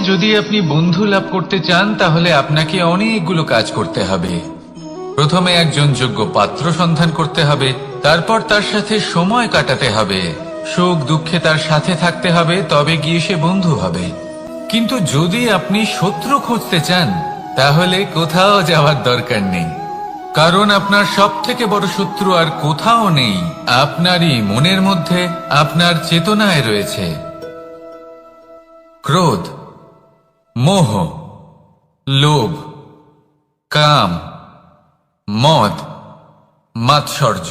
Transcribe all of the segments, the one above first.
যদি আপনি বন্ধু লাভ করতে চান তাহলে আপনাকে অনেকগুলো কাজ করতে হবে। প্রথমে একজন যোগ্য পাত্র সন্ধান করতে হবে, তারপর তার সাথে সময় কাটাতে হবে, সুখ দুঃখে তার সাথে থাকতে হবে, তবে গিয়ে সে বন্ধু হবে। কিন্তু যদি আপনি শত্রু খুঁজতে চান তাহলে কোথাও যাওয়ার দরকার নেই, কারণ আপনার সব থেকে বড় শত্রু আর কোথাও নেই, আপনারই মনের মধ্যে, আপনার চেতনায় রয়েছে। ক্রোধ, মোহ, লোভ, কাম, মদ, মাৎসর্য।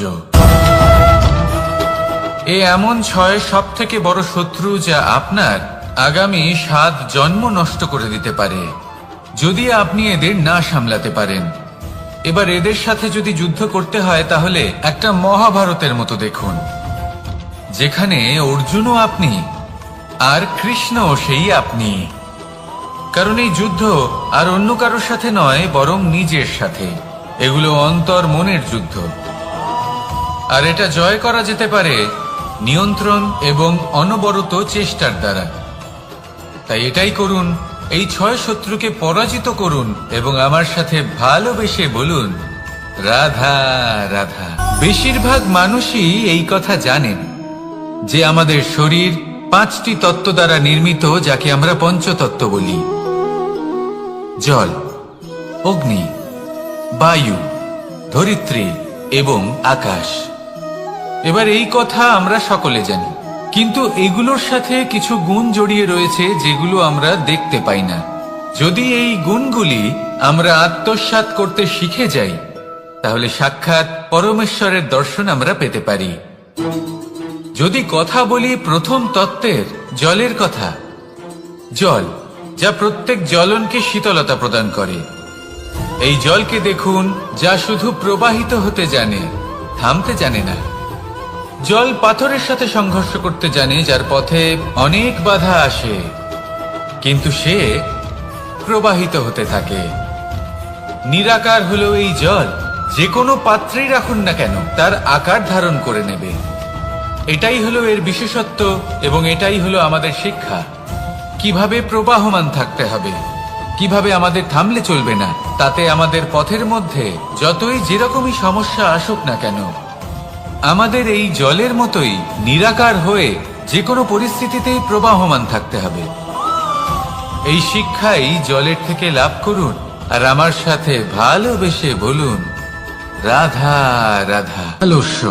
এ এমন 6 সব থেকে বড় শত্রু যা আপনার আগামী 7 জন্ম নষ্ট করে দিতে পারে যদি আপনি এদের না সামলাতে পারেন। এবার এদের সাথে যদি যুদ্ধ করতে হয় তাহলে একটা মহাভারতের মতো দেখুন, যেখানে অর্জুনও আপনি আর কৃষ্ণও সেই আপনি। কারণ এই যুদ্ধ আর অন্য কারোর সাথে নয়, বরং নিজের সাথে। এগুলো অন্তর মনের যুদ্ধ, আর এটা জয় করা যেতে পারে নিয়ন্ত্রণ এবং অনবরত চেষ্টার দ্বারা। তাই এটাই করুন, এই 6 শত্রুকে পরাজিত করুন এবং আমার সাথে ভালোবেসে বলুন, রাধা রাধা। বেশিরভাগ মানুষই এই কথা জানেন যে আমাদের শরীর 5টি তত্ত্ব দ্বারা নির্মিত, যাকে আমরা পঞ্চতত্ত্ব বলি: জল, অগ্নি, বায়ু, ধরিত্রী এবং আকাশ। এবার এই কথা আমরা সকলে জানি, কিন্তু এগুলোর সাথে কিছু গুণ জড়িয়ে রয়েছে যেগুলো আমরা দেখতে পাই না। যদি এই গুণগুলি আমরা আত্মসাৎ করতে শিখে যাই তাহলে সাক্ষাৎ পরমেশ্বরের দর্শন আমরা পেতে পারি। যদি কথা বলি প্রথম তত্ত্বের, জলের কথা, জল যা প্রত্যেক জ্বলনকে শীতলতা প্রদান করে। এই জলকে দেখুন, যা শুধু প্রবাহিত হতে জানে, থামতে জানে না। জল পাথরের সাথে সংঘর্ষ করতে জানে, যার পথে অনেক বাধা আসে, কিন্তু সে প্রবাহিত হতে থাকে। নিরাকার হলো এই জল, যে কোনো পাত্রেই রাখুন না কেন তার আকার ধারণ করে নেবে। এটাই হলো এর বিশেষত্ব এবং এটাই হলো আমাদের শিক্ষা। কিভাবে প্রবাহমান থাকতে হবে, কিভাবে আমাদের থামলে চলবে না, তাতে আমাদের পথের মধ্যে যতই যেরকমই সমস্যা আসুক না কেন, আমাদের এই জলের মতোই নিরাকার হয়ে যে কোনো পরিস্থিতিতেই প্রবাহমান থাকতে হবে। এই শিক্ষাই জলের থেকে লাভ করুন আর আমার সাথে ভালোবেসে বলুন, রাধা রাধা। আলস্য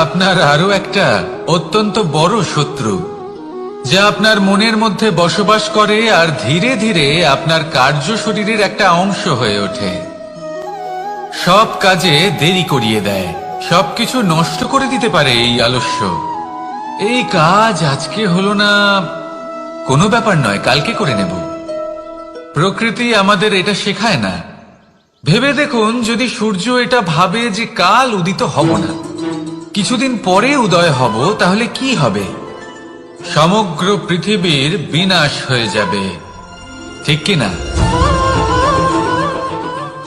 আপনার আরো একটা অত্যন্ত বড় শত্রু, যা আপনার মনের মধ্যে বসবাস করে আর ধীরে ধীরে আপনার কার্য শরীরের একটা অংশ হয়ে ওঠে। সব কাজে দেরি করিয়ে দেয়, সবকিছু নষ্ট করে দিতে পারে এই আলস্য। এই কাজ আজকে হলো না, কোনো ব্যাপার নয়, কালকে করে নেব। প্রকৃতি আমাদের এটা শেখায় না। ভেবে দেখুন, যদি সূর্য এটা ভাবে যে কাল উদিত হব না, কিছুদিন পরে উদয় হব, তাহলে কি হবে? সমগ্র পৃথিবীর বিনাশ হয়ে যাবে, ঠিক কিনা?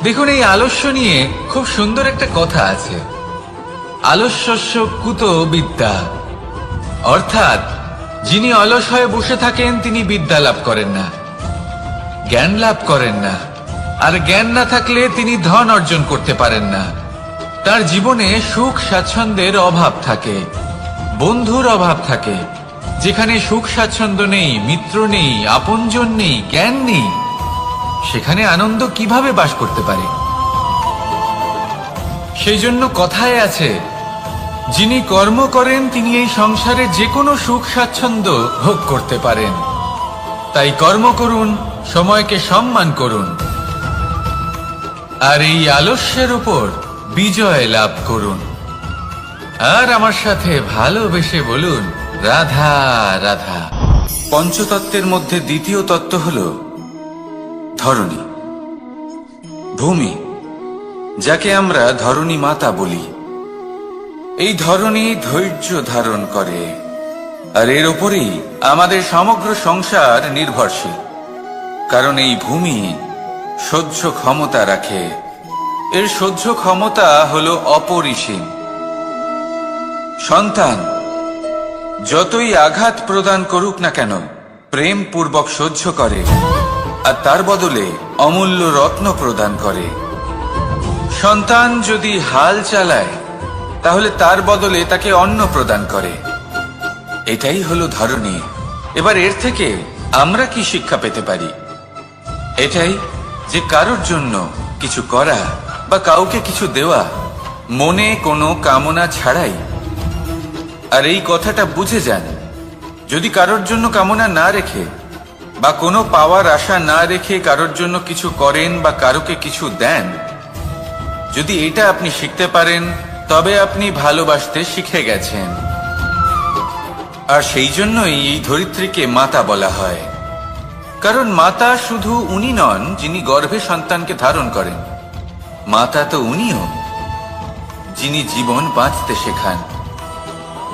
দেখুন, এই আলস্য নিয়ে খুব সুন্দর একটা কথা আছে, আলস্যস্য কুতো বিদ্যা। অর্থাৎ যিনি অলস হয়ে বসে থাকেন তিনি বিদ্যা লাভ করেন না, জ্ঞান লাভ করেন না, আর জ্ঞান না থাকলে তিনি ধন অর্জন করতে পারেন না। তার জীবনে সুখ স্বাচ্ছন্দ্যের অভাব থাকে, বন্ধুর অভাব থাকে। যেখানে সুখ স্বাচ্ছন্দ্য নেই, মিত্র নেই, আপনজন নেই, জ্ঞান নেই, সেখানে আনন্দ কিভাবে বাস করতে পারে? সেই জন্য কথায় আছে, যিনি কর্ম করেন তিনি এই সংসারে যে কোনো সুখ স্বাচ্ছন্দ্য ভোগ করতে পারেন। তাই কর্ম করুন, সময়কে সম্মান করুন, আর এই আলস্যের উপর বিজয় লাভ করুন। আর আমার সাথে ভালোবেসে বলুন, রাধা রাধা। পঞ্চতত্ত্বের মধ্যে দ্বিতীয় তত্ত্ব হল ধরণী, ভূমি, যাকে আমরা ধরণী মাতা বলি। এই ধরণী ধৈর্য ধারণ করে, আর এর উপরেই আমাদের সমগ্র সংসার নির্ভরশীল। কারণ এই ভূমি সহ্য ক্ষমতা রাখে, এর সহ্য ক্ষমতা হলো অপরিসীম। সন্তান যতই আঘাত প্রদান করুক না কেন, প্রেম পূর্বক সহ্য করে আর তার বদলে অমূল্য রত্ন প্রদান করে। সন্তান যদি হাল চালায় তাহলে তার বদলে তাকে অন্ন প্রদান করে। এটাই হলো ধরনী। এবার এর থেকে আমরা কি শিক্ষা পেতে পারি? এটাই যে কারোর জন্য কিছু করা বা কাউকে কিছু দেওয়া মনে কোনো কামনা ছাড়াই। আর এই কথাটা বুঝে যান, যদি কারোর জন্য কামনা না রেখে বা কোনো পাওয়ার আশা না রেখে কারোর জন্য কিছু করেন বা কারোকে কিছু দেন, যদি এটা আপনি শিখতে পারেন তবে আপনি ভালোবাসতে শিখে গেছেন। আর সেই জন্যই এই ধরিত্রীকে মাতা বলা হয়। কারণ মাতা শুধু উনি নন যিনি গর্ভে সন্তানকে ধারণ করেন, মাতা তো উনিও যিনি জীবন বাঁচতে শেখান,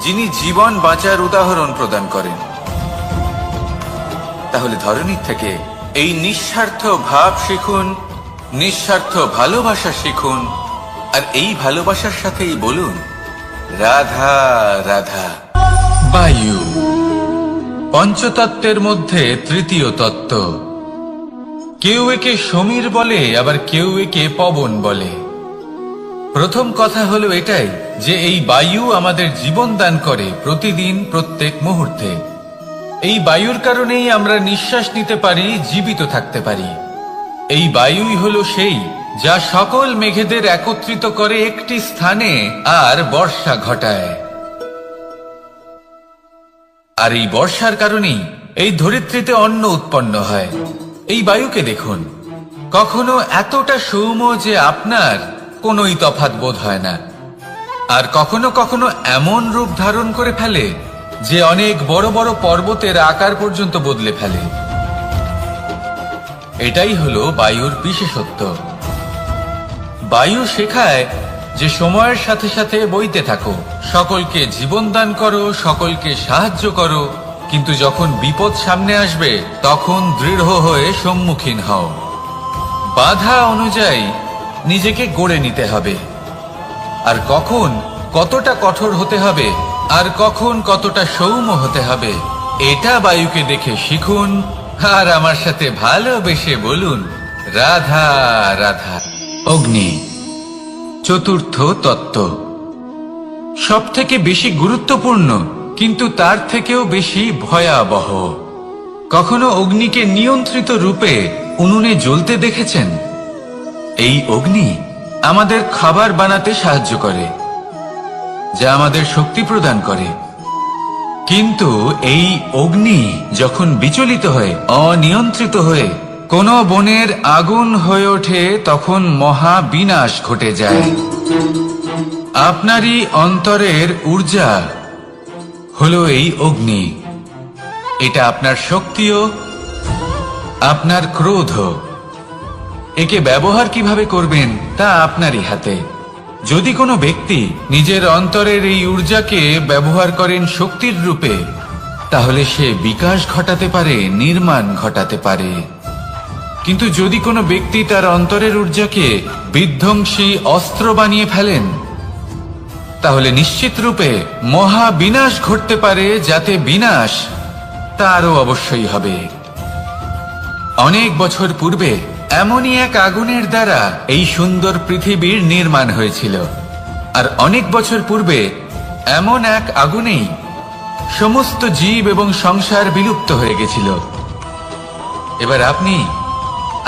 যিনি জীবন বাঁচার উদাহরণ প্রদান করেন। তাহলে ধরনীর থেকে এই নিঃস্বার্থ ভাব শিখুন, নিঃস্বার্থ ভালোবাসা শিখুন, আর এই ভালোবাসার সাথেই বলুন রাধা রাধা। বায়ু পঞ্চতত্ত্বের মধ্যে তৃতীয় তত্ত্ব। কেউ একে সমীর বলে, আবার কেউ একে পবন বলে। প্রথম কথা হলো এটাই যে এই বায়ু আমাদের জীবন দান করে প্রতিদিন, প্রত্যেক মুহূর্তে। এই বায়ুর কারণেই আমরা নিঃশ্বাস নিতে পারি, জীবিত থাকতে পারি। এই বায়ুই হলো সেই যা সকল মেঘেদের একত্রিত করে একটি স্থানে আর বর্ষা ঘটায়। আর এই বর্ষার কারণেই এই ধরিত্রীতে অন্ন উৎপন্ন হয়। এই বায়ুকে দেখুন, কখনো এতটা সৌম্য যে আপনার কোনোই তফাৎ বোধ হয় না, আর কখনো কখনো এমন রূপ ধারণ করে ফেলে যে অনেক বড় বড় পর্বতের আকার পর্যন্ত বদলে ফেলে। এটাই হলো বায়ুর বিশেষত্ব। বায়ু শেখায় যে সময়ের সাথে সাথে বইতে থাকো, সকলকে জীবন দান করো, সকলকে সাহায্য করো, কিন্তু যখন বিপদ সামনে আসবে তখন দৃঢ় হয়ে সম্মুখীন হও। বাধা অনুযায়ী নিজেকে গড়ে নিতে হবে। আর কখন কতটা কঠোর হতে হবে আর কখন কতটা সৌম্য হতে হবে, এটা বায়ুকে দেখে শিখুন। আর আমার সাথে ভালোবেসে বলুন রাধা রাধা। অগ্নি চতুর্থ তত্ত্ব, সব থেকে বেশি গুরুত্বপূর্ণ কিন্তু তার থেকেও বেশি ভয়াবহ। কখনো অগ্নিকে নিয়ন্ত্রিত রূপে উনুনে জ্বলতে দেখেছেন? এই অগ্নি আমাদের খাবার বানাতে সাহায্য করে, যা আমাদের শক্তি প্রদান করে। কিন্তু এই অগ্নি যখন বিচলিত হয়ে, অনিয়ন্ত্রিত হয়ে কোন বনের আগুন হয়ে ওঠে, তখন মহা বিনাশ ঘটে যায়। আপনারই অন্তরের ঊর্জা হলো এই অগ্নি। এটা আপনার শক্তিও, আপনার ক্রোধ। একে ব্যবহার কিভাবে করবেন তা আপনারই হাতে। যদি কোনো ব্যক্তি নিজের অন্তরের এই ঊর্জাকে ব্যবহার করেন শক্তির রূপে, তাহলে সে বিকাশ ঘটাতে পারে, নির্মাণ ঘটাতে পারে। কিন্তু যদি কোনো ব্যক্তি তার অন্তরের ঊর্জাকে বিধ্বংসী অস্ত্র বানিয়ে ফেলেন, তাহলে নিশ্চিত রূপে মহা বিনাশ ঘটতে পারে, যাতে বিনাশ তারও অবশ্যই হবে। অনেক বছর পূর্বে এমনই এক আগুনের দ্বারা এই সুন্দর পৃথিবীর নির্মাণ হয়েছিল। আর অনেক বছর পূর্বে এমন এক আগুনেই সমস্ত জীব এবং সংসার বিলুপ্ত হয়ে গেছিল। এবার আপনি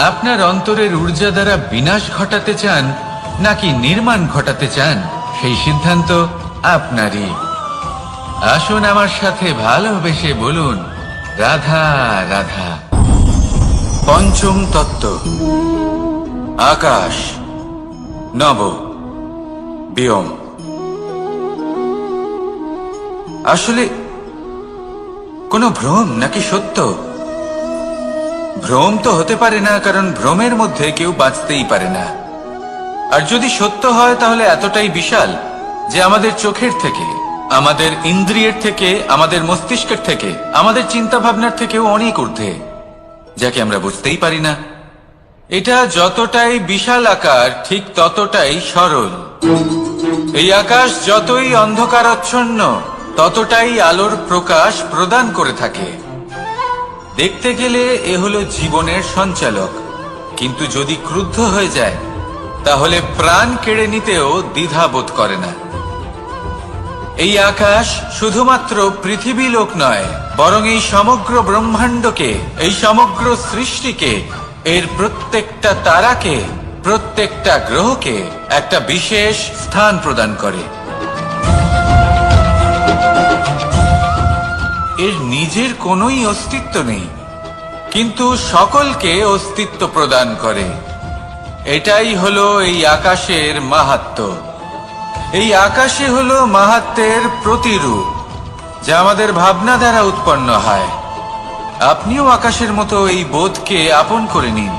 আপনার অন্তরের ঊর্জা দ্বারা বিনাশ ঘটাতে চান নাকি নির্মাণ ঘটাতে চান, সেই সিদ্ধান্ত আপনারই। আসুন আমার সাথে ভালোবেসে বলুন রাধা রাধা। পঞ্চম তত্ত্ব, আকাশ নব ব্যোম। আসলে কোনো ভ্রম নাকি সত্য? ভ্রম তো হতে পারে না, কারণ ভ্রমের মধ্যে কেউ বাঁচতেই পারে না। আর যদি সত্য হয় তাহলে এতটাই বিশাল যে আমাদের চোখের থেকে, আমাদের ইন্দ্রিয়ের থেকে, আমাদের মস্তিষ্কের থেকে, আমাদের চিন্তা ভাবনার থেকেও অনেক ঊর্ধ্বে, যাকে আমরা বুঝতেই পারি না। এটা যতটাই বিশাল আকার ঠিক ততটাই সরল। এই আকাশ যতই অন্ধকারাচ্ছন্ন ততটাই আলোর প্রকাশ প্রদান করে থাকে। দেখতে গেলে এ হলো জীবনের সঞ্চালক, কিন্তু যদি ক্রুদ্ধ হয়ে যায় তাহলে প্রাণ কেড়ে নিতেও দ্বিধাবোধ করে না। এই আকাশ শুধুমাত্র পৃথিবী লোক নয়, বরং এই সমগ্র ব্রহ্মাণ্ডকে, এই সমগ্র সৃষ্টিকে, এর প্রত্যেকটা তারাকে, প্রত্যেকটা গ্রহকে একটা বিশেষ স্থান প্রদান করে। এর নিজের কোনোই অস্তিত্ব নেই, কিন্তু সকলকে অস্তিত্ব প্রদান করে। এটাই হলো এই আকাশের মাহাত্ম্য। এই আকাশে হলো মাহাত্ম্যের প্রতিরূপ, যা আমাদের ভাবনা দ্বারা উৎপন্ন হয়। আপনিও আকাশের মতো এই বোধকে আপন করে নিন।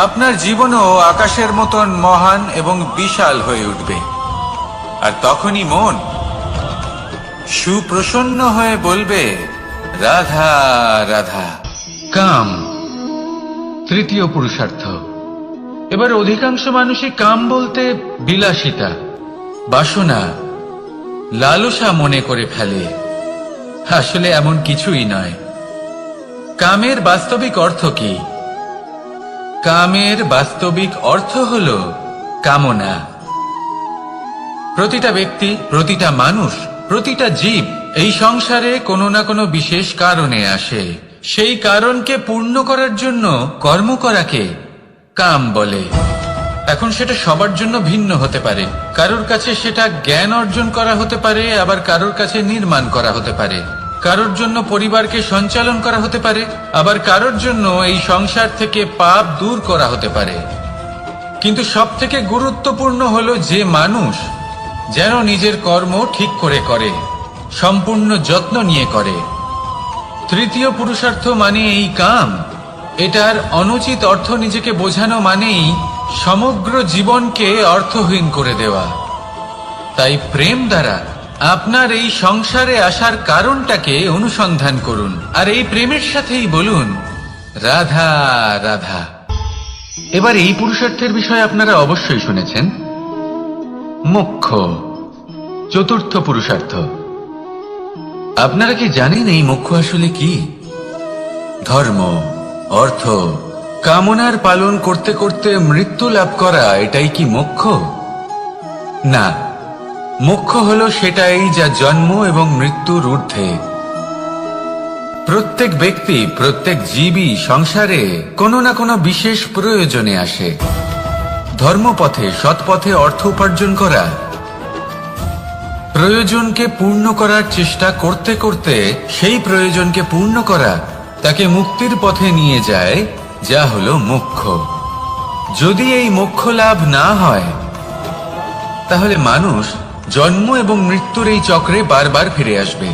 আপনার জীবনও আকাশের মতন মহান এবং বিশাল হয়ে উঠবে। আর তখনই মন সুপ্রসন্ন হয়ে বলবে, রাধা রাধা। কাম, তৃতীয় পুরুষার্থ। এবার অধিকাংশ মানুষই কাম বলতে বিলাসিতা, বাসনা, লালসা মনে করে ফেলে। আসলে এমন কিছুই নয়। কামের বাস্তবিক অর্থ কি? কামের বাস্তবিক অর্থ হল কামনা। প্রতিটা ব্যক্তি, প্রতিটা মানুষ, প্রতিটা জীব এই সংসারে কোনো না কোনো বিশেষ কারণে আসে। সেই কারণকে পূর্ণ করার জন্য কর্ম করাকে কাম বলে। এখন সেটা সবার জন্য ভিন্ন হতে পারে। কারোর কাছে সেটা জ্ঞান অর্জন করা হতে পারে, আবার কারোর কাছে নির্মাণ করা হতে পারে। কারোর জন্য পরিবারকে সঞ্চালন করা হতে পারে, আবার কারোর জন্য এই সংসার থেকে পাপ দূর করা হতে পারে। কিন্তু সবথেকে গুরুত্বপূর্ণ হলো যে মানুষ যেন নিজের কর্ম ঠিক করে করে, সম্পূর্ণ যত্ন নিয়ে করে। তৃতীয় পুরুষার্থ মানে এই কাম। এটার অনুচিত অর্থ নিজেকে বোঝানো মানেই সমগ্র জীবনকে অর্থহীন করে দেওয়া। তাই প্রেম দ্বারা আপনার এই সংসারে আসার কারণটাকে অনুসন্ধান করুন, আর এই প্রেমের সাথেই বলুন, রাধা রাধা। এবার এই পুরুষার্থের বিষয়ে আপনারা অবশ্যই শুনেছেন। মোক্ষ, চতুর্থ পুরুষার্থ। আপনারা কি জানেন এই মোক্ষ আসলে কি? ধর্ম, অর্থ, কামনার পালন করতে করতে মৃত্যু লাভ করা, এটাই কি মোক্ষ? না, মোক্ষ হলো সেটাই যা জন্ম এবং মৃত্যুর ঊর্ধ্বে। প্রত্যেক ব্যক্তি, প্রত্যেক জীবই সংসারে কোনো না কোনো বিশেষ প্রয়োজনে আসে। ধর্মপথে, সৎপথে অর্থ উপার্জন করা, প্রয়োজনকে পূর্ণ করার চেষ্টা করতে করতে সেই প্রয়োজনকে পূর্ণ করা তাকে মুক্তির পথে নিয়ে যায়, যা হলো মোক্ষ। যদি এই মোক্ষ লাভ না হয় তাহলে মানুষ জন্ম এবং মৃত্যুর এই চক্রে বারবার ফিরে আসবে।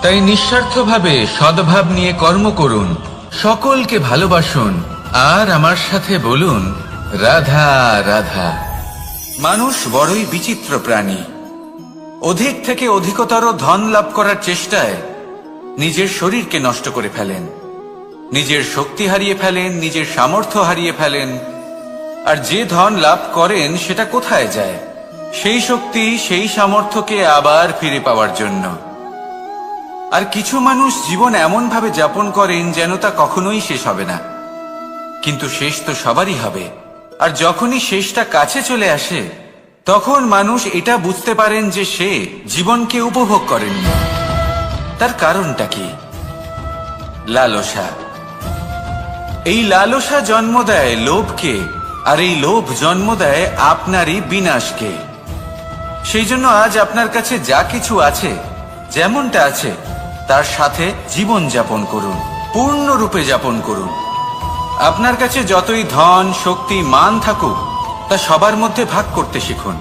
তাই নিঃস্বার্থভাবে সদ্ভাব নিয়ে কর্ম করুন, সকলকে ভালোবাসুন, আর আমার সাথে বলুন, রাধা রাধা। মানুষ বড়ই বিচিত্র প্রাণী। অধিক থেকে অধিকতর ধন লাভ করার চেষ্টায় নিজের শরীরকে নষ্ট করে ফেলেন, নিজের শক্তি হারিয়ে ফেলেন, নিজের সামর্থ্য হারিয়ে ফেলেন। আর যে ধন লাভ করেন সেটা কোথায় যায়? সেই শক্তি, সেই সামর্থ্যকে আবার ফিরে পাওয়ার জন্য। আর কিছু মানুষ জীবন এমন ভাবে যাপন করেন যেন তা কখনোই শেষ হবে না। কিন্তু শেষ তো সবারই হবে। আর যখনই শেষটা কাছে চলে আসে তখন মানুষ এটা বুঝতে পারেন যে সে জীবনকে উপভোগ করেননি। তার কারণটা কি? লালসা। এই লালসা জন্ম দেয় লোভকে, আর এই লোভ জন্ম দেয় আপনারই বিনাশকে। সেই জন্য আজ আপনার কাছে যা কিছু আছে, যেমনটা আছে, তার সাথে জীবন যাপন করুন, পূর্ণরূপে যাপন করুন। আপনার কাছে যতই ধন, শক্তি, মান থাকুক, তা সবার মধ্যে ভাগ করতে শিখুন।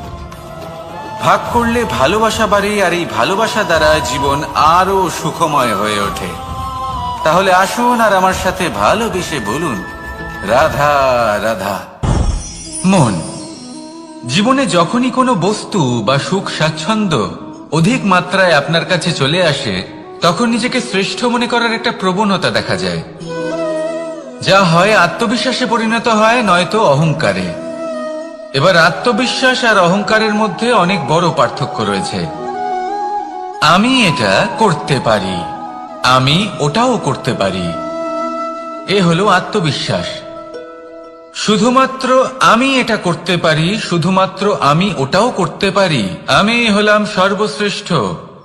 ভাগ করলে ভালোবাসা বাড়ে, আর এই ভালোবাসা দ্বারা জীবন আরো সুখময় হয়ে ওঠে। তাহলে আসুন আর আমার সাথে ভালোবেসে বলুন, রাধা রাধা। মন, জীবনে যখনই কোনো বস্তু বা সুখ স্বাচ্ছন্দ্য অধিক মাত্রায় আপনার কাছে চলে আসে, তখন নিজেকে শ্রেষ্ঠ মনে করার একটা প্রবণতা দেখা যায়, যা হয় আত্মবিশ্বাসে পরিণত হয়, নয়তো অহংকারে। এবার আত্মবিশ্বাস আর অহংকারের মধ্যে অনেক বড় পার্থক্য রয়েছে। আমি এটা করতে পারি, আমি ওটাও করতে পারি, এ হলো আত্মবিশ্বাস। শুধুমাত্র আমি এটা করতে পারি, শুধুমাত্র আমি ওটাও করতে পারি, আমি হলাম সর্বশ্রেষ্ঠ,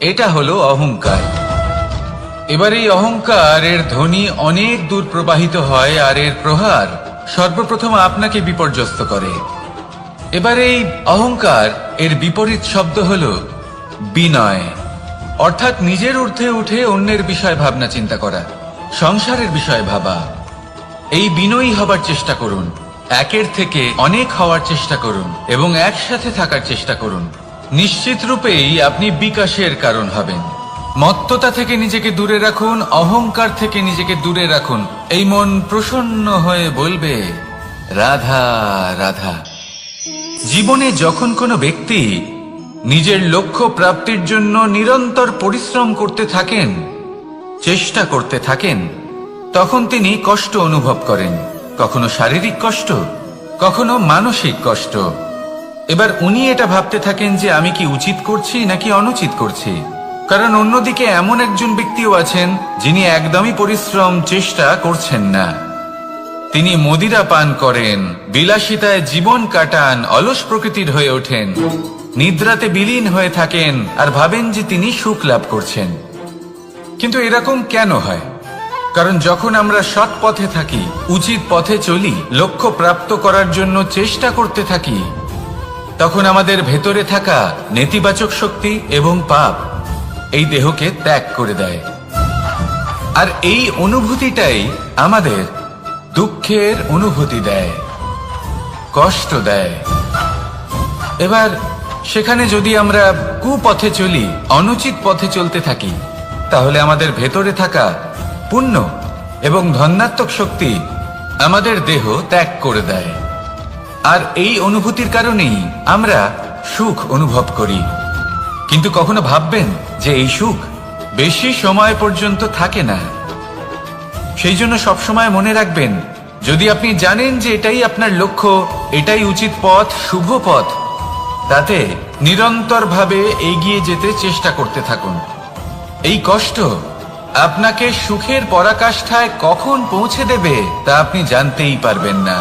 এটা হলো অহংকার। এবার এই অহংকার এর ধ্বনি অনেক দূর প্রবাহিত হয়, আর এর প্রহার সর্বপ্রথম আপনাকে বিপর্যস্ত করে। এবার এই অহংকার এর বিপরীত শব্দ হলো বিনয়, অর্থাৎ নিজের ঊর্ধ্বে উঠে অন্যের বিষয় ভাবনা চিন্তা করা, সংসারের বিষয় ভাবা। এই বিনয়ী হবার চেষ্টা করুন, একের থেকে অনেক হওয়ার চেষ্টা করুন এবং একসাথে থাকার চেষ্টা করুন। নিশ্চিত রূপেই আপনি বিকাশের কারণ হবেন। মত্ততা থেকে নিজেকে দূরে রাখুন, অহংকার থেকে নিজেকে দূরে রাখুন। এই মন প্রসন্ন হয়ে বলবে রাধা রাধা। জীবনে যখন কোনো ব্যক্তি নিজের লক্ষ্য প্রাপ্তির জন্য নিরন্তর পরিশ্রম করতে থাকেন, চেষ্টা করতে থাকেন, তখন তিনি কষ্ট অনুভব করেন, কখনো শারীরিক কষ্ট, কখনো মানসিক কষ্ট। এবার উনি এটা ভাবতে থাকেন যে আমি কি উচিত করছি নাকি অনুচিত করছি, কারণ অন্যদিকে এমন একজন ব্যক্তিও আছেন যিনি একদমই পরিশ্রম চেষ্টা করছেন না। তিনি মদিরা পান করেন, বিলাসিতায় জীবন কাটান, অলস প্রকৃতির হয়ে ওঠেন, নিদ্রাতে বিলীন হয়ে থাকেন আর ভাবেন যে তিনি সুখ লাভ করছেন। কিন্তু এরকম কেন হয়? কারণ যখন আমরা সৎ পথে থাকি, উচিত পথে চলি, লক্ষ্য প্রাপ্ত করার জন্য চেষ্টা করতে থাকি, তখন আমাদের ভেতরে থাকা নেতিবাচক শক্তি এবং পাপ এই দেহকে ত্যাগ করে দেয়। আর এই অনুভূতিটাই আমাদের দুঃখের অনুভূতি দেয়, কষ্ট দেয়। এবার সেখানে যদি আমরা কুপথে চলি, অনুচিত পথে চলতে থাকি, তাহলে আমাদের ভেতরে থাকা পুণ্য এবং ধনাত্মক শক্তি আমাদের দেহ ত্যাগ করে দেয়। আর এই অনুভূতির কারণেই আমরা সুখ অনুভব করি। কিন্তু কখনো ভাববেন যে এই সুখ বেশি সময় পর্যন্ত থাকে না। সেই জন্য সবসময় মনে রাখবেন, যদি আপনি জানেন যে এটাই আপনার লক্ষ্য, এটাই উচিত পথ, শুভ পথ, তাতে নিরন্তরভাবে এগিয়ে যেতে চেষ্টা করতে থাকুন। এই কষ্ট আপনাকে সুখের পরাকাষ্ঠায় কখন পৌঁছে দেবে তা আপনি জানতেই পারবেন না।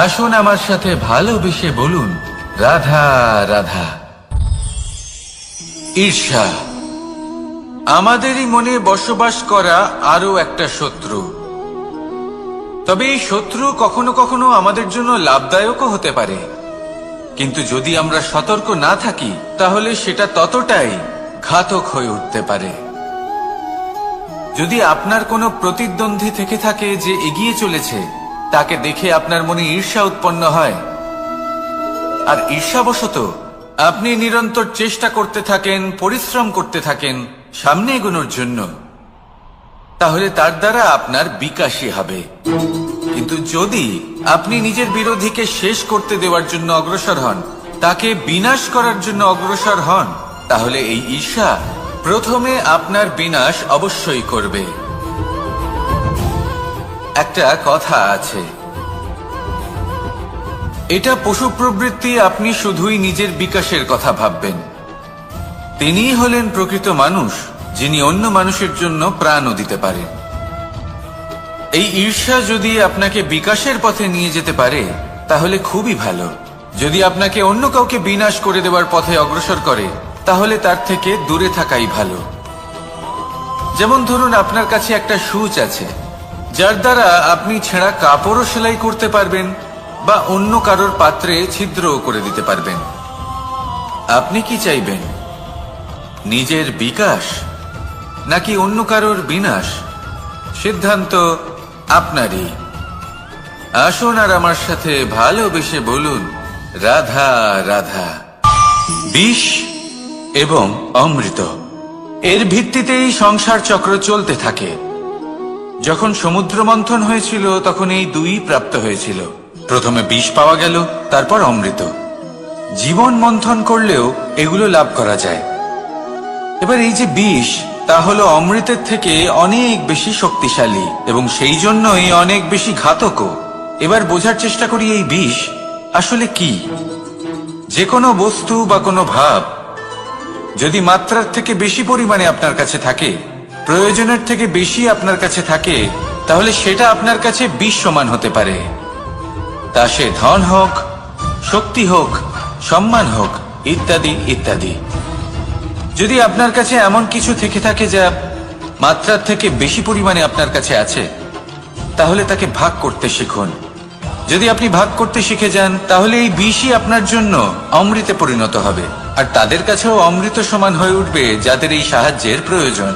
আসুন আমার সাথে ভালোবেসে বলুন রাধা রাধা। ঈর্ষা আমাদেরই মনে বসবাস করা আরো একটা শত্রু। তবে এই শত্রু কখনো কখনো আমাদের জন্য লাভদায়কও হতে পারে, কিন্তু যদি আমরা সতর্ক না থাকি তাহলে সেটা ততটাই ঘাতক হয়ে উঠতে পারে। যদি আপনার কোনো প্রতিদ্বন্দ্বী থেকে থাকে যে এগিয়ে চলেছে, তাকে দেখে আপনার মনে ঈর্ষা উৎপন্ন হয়, আর ঈর্ষাবশত আপনি নিরন্তর চেষ্টা করতে থাকেন, পরিশ্রম করতে থাকেন সামনে এগোনোর জন্য, তাহলে তার দ্বারা আপনার বিকাশই হবে। কিন্তু যদি আপনি নিজের বিরোধীকে শেষ করতে দেওয়ার জন্য অগ্রসর হন, তাকে বিনাশ করার জন্য অগ্রসর হন, তাহলে এই ঈর্ষা প্রথমে আপনার বিনাশ অবশ্যই করবে। একটা কথা আছে, এটা পশু প্রবৃত্তি, আপনি শুধুই নিজের বিকাশের কথা ভাববেন। তিনিই হলেন প্রকৃত মানুষ, যিনি অন্য মানুষের জন্য প্রাণও দিতে পারেন। এই ঈর্ষা যদি আপনাকে বিকাশের পথে নিয়ে যেতে পারে তাহলে খুবই ভালো। যদি আপনাকে অন্য কাউকে বিনাশ করে দেওয়ার পথে অগ্রসর করে, তাহলে তার থেকে দূরে থাকাই ভালো। যেমন ধরুন, আপনার কাছে একটা সূচ আছে, যার দ্বারা আপনি ছেঁড়া কাপড়ও সেলাই করতে পারবেন বা অন্য কারোর পাত্রে ছিদ্রও করে দিতে পারবেন। আপনি কি চাইবেন, নিজের বিকাশ নাকি অন্য কারোর বিনাশ? সিদ্ধান্ত আপনারই। আসুন আর আমার সাথে ভালোবেসে বলুন রাধা রাধা। বিষ এবং অমৃত, এর ভিত্তিতেই সংসার চক্র চলতে থাকে। যখন সমুদ্র মন্থন হয়েছিল তখন এই দুই প্রাপ্ত হয়েছিল। প্রথমে বিষ পাওয়া গেল, তারপর অমৃত। জীবন মন্থন করলেও এগুলো লাভ করা যায়। এবার এই যে বিষ, তা হলো অমৃতের থেকে অনেক বেশি শক্তিশালী এবং সেই জন্যই অনেক বেশি ঘাতকও। এবার বোঝার চেষ্টা করি এই বিষ আসলে কি। যে কোনো বস্তু বা কোনো ভাব যদি মাত্রার থেকে বেশি পরিমাণে আপনার কাছে থাকে, প্রয়োজনের থেকে বেশি আপনার কাছে থাকে, তাহলে সেটা আপনার কাছে বিষ সমান হতে পারে। তা সে ধন হোক, শক্তি হোক, সম্মান হোক, ইত্যাদি ইত্যাদি। যদি আপনার কাছে এমন কিছু থেকে থাকে যা মাত্রার থেকে বেশি পরিমাণে আপনার কাছে আছে, তাহলে তাকে ভাগ করতে শিখুন। যদি আপনি ভাগ করতে শিখে যান, তাহলে এই বিষই আপনার জন্য অমৃতে পরিণত হবে, আর তাদের কাছেও অমৃত সমান হয়ে উঠবে যাদের এই সাহায্যের প্রয়োজন।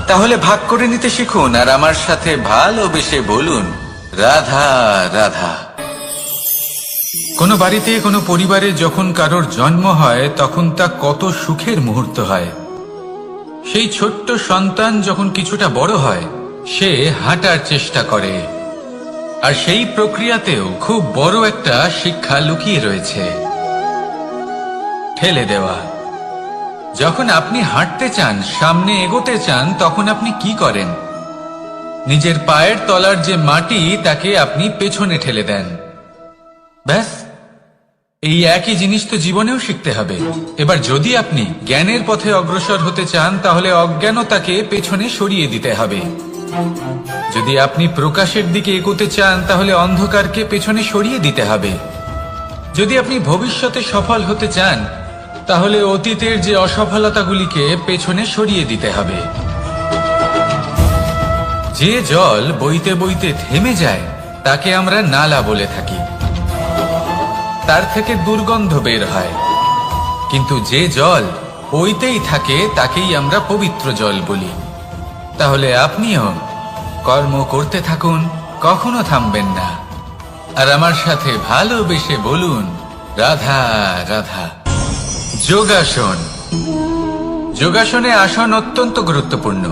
তাহলে ভাগ করে নিতে শিখুন, আর আমার সাথে ভালোবেসে বলুন, রাধা রাধা। কোনো বাড়িতে, কোনো পরিবারে যখন কারোর জন্ম হয়, তখন তা কত সুখের মুহূর্ত হয়। সেই ছোট্ট সন্তান যখন কিছুটা বড় হয়, সে হাঁটার চেষ্টা করে, আর সেই প্রক্রিয়াতেও খুব বড় একটা শিক্ষা লুকিয়ে রয়েছে, ঠেলে দেওয়া। যখন আপনি হাঁটতে চান, সামনে এগোতে চান, তখন আপনি কি করেন? নিজের পায়ের তলার যে মাটি, তাকে আপনি পেছনে ঠেলে দেন। ব্যাস, এই একই জিনিস তো জীবনেও শিখতে হবে। এবার যদি আপনি জ্ঞানের পথে অগ্রসর হতে চান, তাহলে অজ্ঞানতাকে পেছনে সরিয়ে দিতে হবে। যদি আপনি প্রকাশের দিকে এগোতে চান, তাহলে অন্ধকারকে পেছনে সরিয়ে দিতে হবে। যদি আপনি ভবিষ্যতে সফল হতে চান, তাহলে অতীতের যে অসফলতাগুলিকে পেছনে সরিয়ে দিতে হবে। যে জল বইতে বইতে থেমে যায়, তাকে আমরা নালা বলে থাকি। তার থেকে দুর্গন্ধ বের হয়। কিন্তু যে জল বইতেই থাকে, তাকেই আমরা পবিত্র জল বলি। তাহলে আপনিও কর্ম করতে থাকুন, কখনো থামবেন না। আর আমার সাথে ভালোবেসে বলুন, রাধা রাধা। যোগাসন। যোগাসনে আসন অত্যন্ত গুরুত্বপূর্ণ।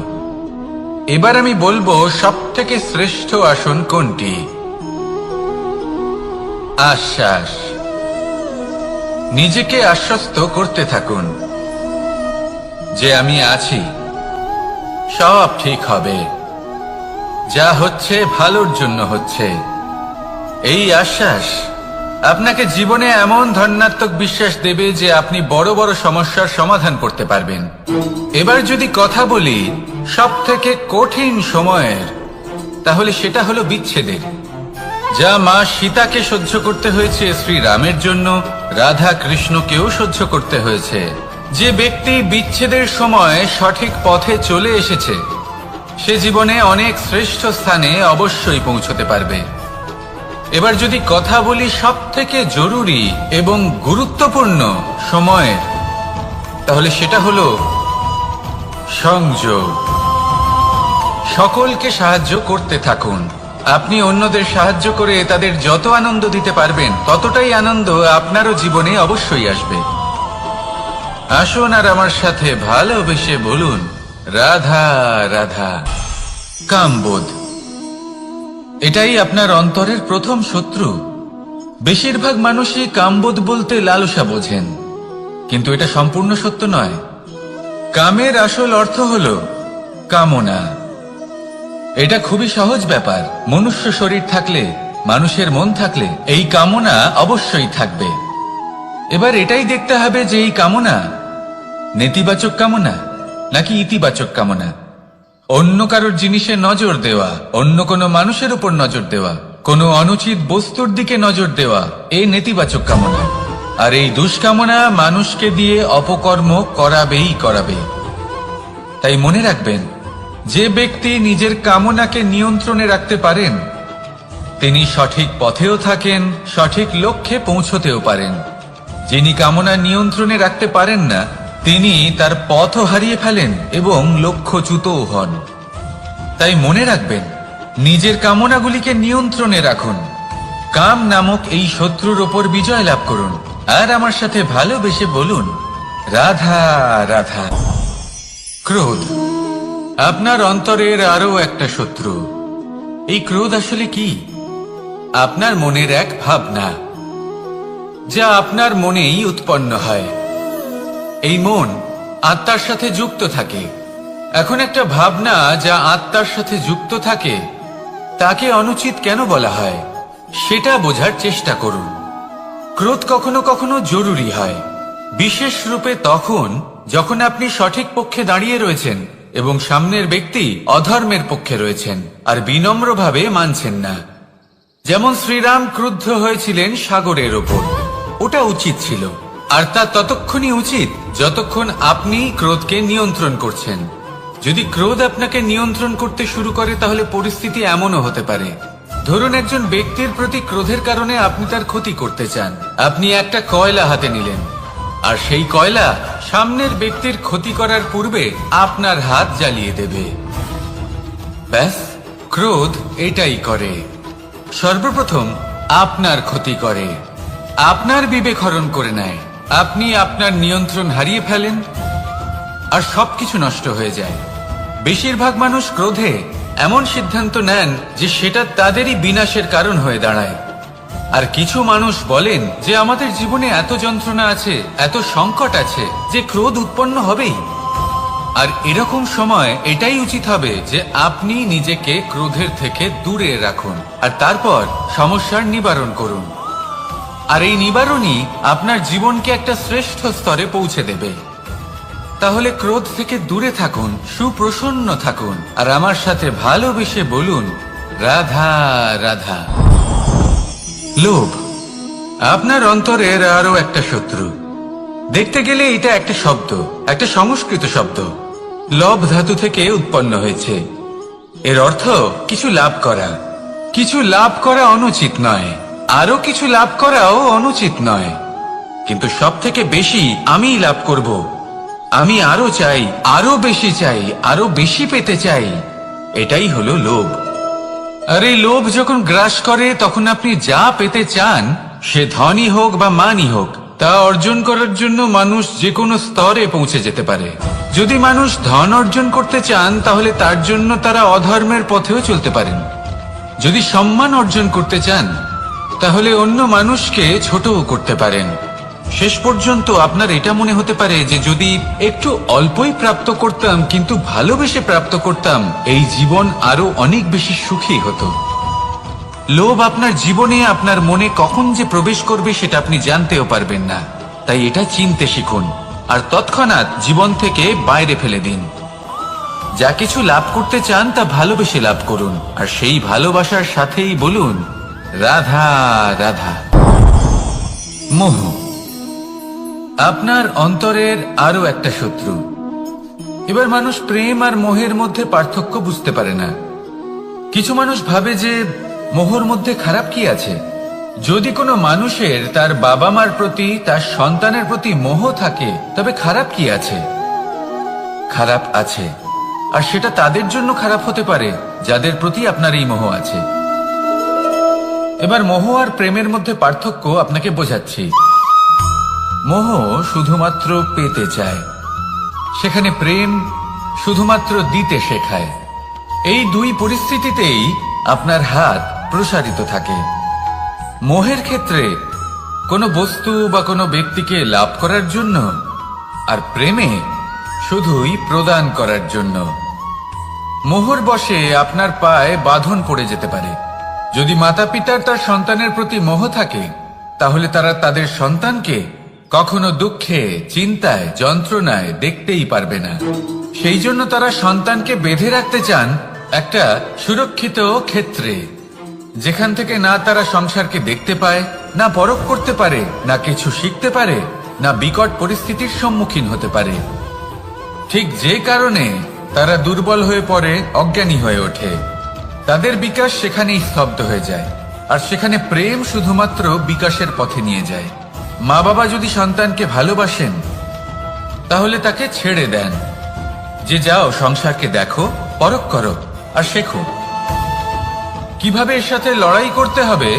এবার আমি বলবো সবথেকে শ্রেষ্ঠ আসন কোনটি। আশ্বাস। নিজেকে আশ্বস্ত করতে থাকুন যে আমি আছি, সব ঠিক হবে, যা হচ্ছে ভালোর জন্য হচ্ছে। এই আশ্বাস আপনাকে জীবনে এমন ধনাত্মক বিশ্বাস দেবে যে আপনি বড় বড় সমস্যার সমাধান করতে পারবেন। এবার যদি কথা বলি সবথেকে কঠিন সময়ের, তাহলে সেটা হলো বিচ্ছেদের। যা মা সীতাকে সহ্য করতে হয়েছে, শ্রীরামের জন্য রাধা কৃষ্ণকেও সহ্য করতে হয়েছে। যে ব্যক্তি বিচ্ছেদের সময় সঠিক পথে চলে এসেছে, সে জীবনে অনেক শ্রেষ্ঠ স্থানে অবশ্যই পৌঁছতে পারবে। এবার যদি কথা বলি সবথেকে জরুরি এবং গুরুত্বপূর্ণ সময়ের, তাহলে সেটা হলো সংযোগ। সকলকে সাহায্য করতে থাকুন। আপনি অন্যদের সাহায্য করে তাদের যত আনন্দ দিতে পারবেন, ততটাই আনন্দ আপনারও জীবনে অবশ্যই আসবে। আসুন আর আমার সাথে ভালোবেসে বলুন, রাধা রাধা। কামবোধ। এটাই আপনার অন্তরের প্রথম শত্রু। বেশিরভাগ মানুষই কামবোধ বলতে লালসা বোঝেন, কিন্তু এটা সম্পূর্ণ সত্য নয়। কামের আসল অর্থ হল কামনা। এটা খুবই সহজ ব্যাপার। মনুষ্য শরীর থাকলে, মানুষের মন থাকলে, এই কামনা অবশ্যই থাকবে। এবার এটাই দেখতে হবে যে এই কামনা নেতিবাচক কামনা নাকি ইতিবাচক কামনা। অন্য কারোর জিনিসে নজর দেওয়া, অন্য কোনো মানুষের উপর নজর দেওয়া, কোনো অনুচিত বস্তুর দিকে নজর দেওয়া, এই নেতিবাচক কামনা। আর এই দুষ্কামনা মানুষকে দিয়ে অপকর্ম করাবেই করাবে। তাই মনে রাখবেন, যে ব্যক্তি নিজের কামনাকে নিয়ন্ত্রণে রাখতে পারেন, তিনি সঠিক পথেও থাকেন, সঠিক লক্ষ্যে পৌঁছতেও পারেন। যিনি কামনা নিয়ন্ত্রণে রাখতে পারেন না, তিনি তার পথও হারিয়ে ফেলেন এবং লক্ষ্যচ্যুতও হন। তাই মনে রাখবেন, নিজের কামনাগুলিকে নিয়ন্ত্রণে রাখুন। কাম নামক এই শত্রুর ওপর বিজয় লাভ করুন। আর আমার সাথে ভালোবেসে বলুন, রাধা রাধা। ক্রোধ। আপনার অন্তরের আরো একটা শত্রু। এই ক্রোধ আসলে কি? আপনার মনের এক ভাবনা, যা আপনার মনেই উৎপন্ন হয়। এই মন আত্মার সাথে যুক্ত থাকে। এখন একটা ভাবনা যা আত্মার সাথে যুক্ত থাকে, তাকে অনুচিত কেন বলা হয়, সেটা বোঝার চেষ্টা করুন। ক্রোধ কখনো কখনো জরুরি হয়, বিশেষ রূপে তখন যখন আপনি সঠিক পক্ষে দাঁড়িয়ে রয়েছেন এবং সামনের ব্যক্তি অধর্মের পক্ষে রয়েছেন আর বিনম্রভাবে মানছেন না। যেমন শ্রীরাম ক্রুদ্ধ হয়েছিলেন সাগরের ওপর, ওটা উচিত ছিল, আর তা ততক্ষণই উচিত যতক্ষণ আপনি ক্রোধকে নিয়ন্ত্রণ করছেন। যদি ক্রোধ আপনাকে নিয়ন্ত্রণ করতে শুরু করে তাহলে পরিস্থিতি এমনও হতে পারে, ধরুন একজন ব্যক্তির প্রতি ক্রোধের কারণে আপনি তার ক্ষতি করতে চান। আপনি একটা কয়লা হাতে নিলেন, আর সেই কয়লা সামনের ব্যক্তির ক্ষতি করার পূর্বে আপনার হাত জ্বালিয়ে দেবে। ব্যাস, ক্রোধ এটাই করে, সর্বপ্রথম আপনার ক্ষতি করে, আপনার বিবেক হরণ করে নেয়, আপনি আপনার নিয়ন্ত্রণ হারিয়ে ফেলেন আর সবকিছু নষ্ট হয়ে যায়। বেশিরভাগ মানুষ ক্রোধে এমন সিদ্ধান্ত নেন যে সেটা তাদেরই বিনাশের কারণ হয়ে দাঁড়ায়। আর কিছু মানুষ বলেন যে আমাদের জীবনে এত যন্ত্রণা আছে, এত সংকট আছে যে ক্রোধ উৎপন্ন হবেই। আর এরকম সময় এটাই উচিত হবে যে আপনি নিজেকে ক্রোধের থেকে দূরে রাখুন আর তারপর সমস্যার নিবারণ করুন। আর এই নিবারণই আপনার জীবনকে একটা শ্রেষ্ঠ স্তরে পৌঁছে দেবে। তাহলে ক্রোধ থেকে দূরে থাকুন, সুপ্রসন্ন থাকুন, আর আমার সাথে ভালোবেসে বলুন রাধা রাধা। লোভ আপনার অন্তরের আরো একটা শত্রু। দেখতে গেলে এটা একটা শব্দ, একটা সংস্কৃত শব্দ, লব ধাতু থেকে উৎপন্ন হয়েছে। এর অর্থ কিছু লাভ করা। কিছু লাভ করা অনুচিত নয়, আরো কিছু লাভ করাও অনুচিত নয়, কিন্তু সব থেকে বেশি আমি লাভ করব, আমি আরো চাই, আরো বেশি চাই, আরো বেশি পেতে চাই, এটাই হলো লোভ। আর এই লোভ যখন গ্রাস করে তখন আপনি যা পেতে চান, সে ধনই হোক বা মানই হোক, তা অর্জন করার জন্য মানুষ যে কোনো স্তরে পৌঁছে যেতে পারে। যদি মানুষ ধন অর্জন করতে চান তাহলে তার জন্য তারা অধর্মের পথেও চলতে পারেন। যদি সম্মান অর্জন করতে চান তাহলে অন্য মানুষকে ছোটও করতে পারেন। শেষ পর্যন্ত আপনার এটা মনে হতে পারে যে যদি একটু অল্পই প্রাপ্ত করতাম, কিন্তু ভালোবেসে প্রাপ্ত করতাম, এই জীবন আরো অনেক বেশি সুখী হতো। লোভ আপনার জীবনে, আপনার মনে কখন যে প্রবেশ করবে সেটা আপনি জানতেও পারবেন না। তাই এটা চিনতে শিখুন আর তৎক্ষণাৎ জীবন থেকে বাইরে ফেলে দিন। যা কিছু লাভ করতে চান তা ভালোবেসে লাভ করুন, আর সেই ভালোবাসার সাথেই বলুন রাধা রাধা। মোহ আপনার অন্তরের আরো একটা শত্রু। এবার মানুষ প্রেম আর মোহের মধ্যে পার্থক্য বুঝতে পারে না। কিছু মানুষ ভাবে যে মোহর মধ্যে খারাপ কি আছে। যদি কোনো মানুষের তার বাবা মার প্রতি, তার সন্তানের প্রতি মোহ থাকে, তবে খারাপ কি আছে? খারাপ আছে, আর সেটা তাদের জন্য খারাপ হতে পারে যাদের প্রতি আপনার এই মোহ আছে। এবার মোহ আর প্রেমের মধ্যে পার্থক্য আপনাকে বোঝাচ্ছি। মোহ শুধুমাত্র পেতে চায়, সেখানে প্রেম শুধুমাত্র দিতে শেখায়। এই দুই পরিস্থিতিতেই আপনার হাত প্রসারিত থাকে। মোহের ক্ষেত্রে কোনো বস্তু বা কোনো ব্যক্তিকে লাভ করার জন্য, আর প্রেমে শুধুই প্রদান করার জন্য। মোহর বশে আপনার পায়ে বাঁধন পড়ে যেতে পারে। যদি মাতা পিতার তার সন্তানের প্রতি মোহ থাকে তাহলে তারা তাদের সন্তানকে কখনো দুঃখে, চিন্তায়, যন্ত্রণায় দেখতেই পারবে না। সেই জন্য তারা সন্তানকে বেঁধে রাখতে চান একটা সুরক্ষিত ক্ষেত্রে, যেখান থেকে না তারা সংসারকে দেখতে পায়, না পরখ করতে পারে, না কিছু শিখতে পারে, না বিকট পরিস্থিতির সম্মুখীন হতে পারে। ঠিক যে কারণে তারা দুর্বল হয়ে পড়ে, অজ্ঞানী হয়ে ওঠে। তাদের বিকাশ সেখানেই স্তব্ধ হয়ে যায়, আর সেখানে প্রেম শুধুমাত্র বিকাশের পথে নিয়ে যায়। মা বাবা যদি সন্তানকে ভালোবাসেন তাহলে তাকে ছেড়ে দেন যে যাও সংসারকে দেখো, পরখ করো আর শেখো। কিভাবে এর সাথে লড়াই করতে হবে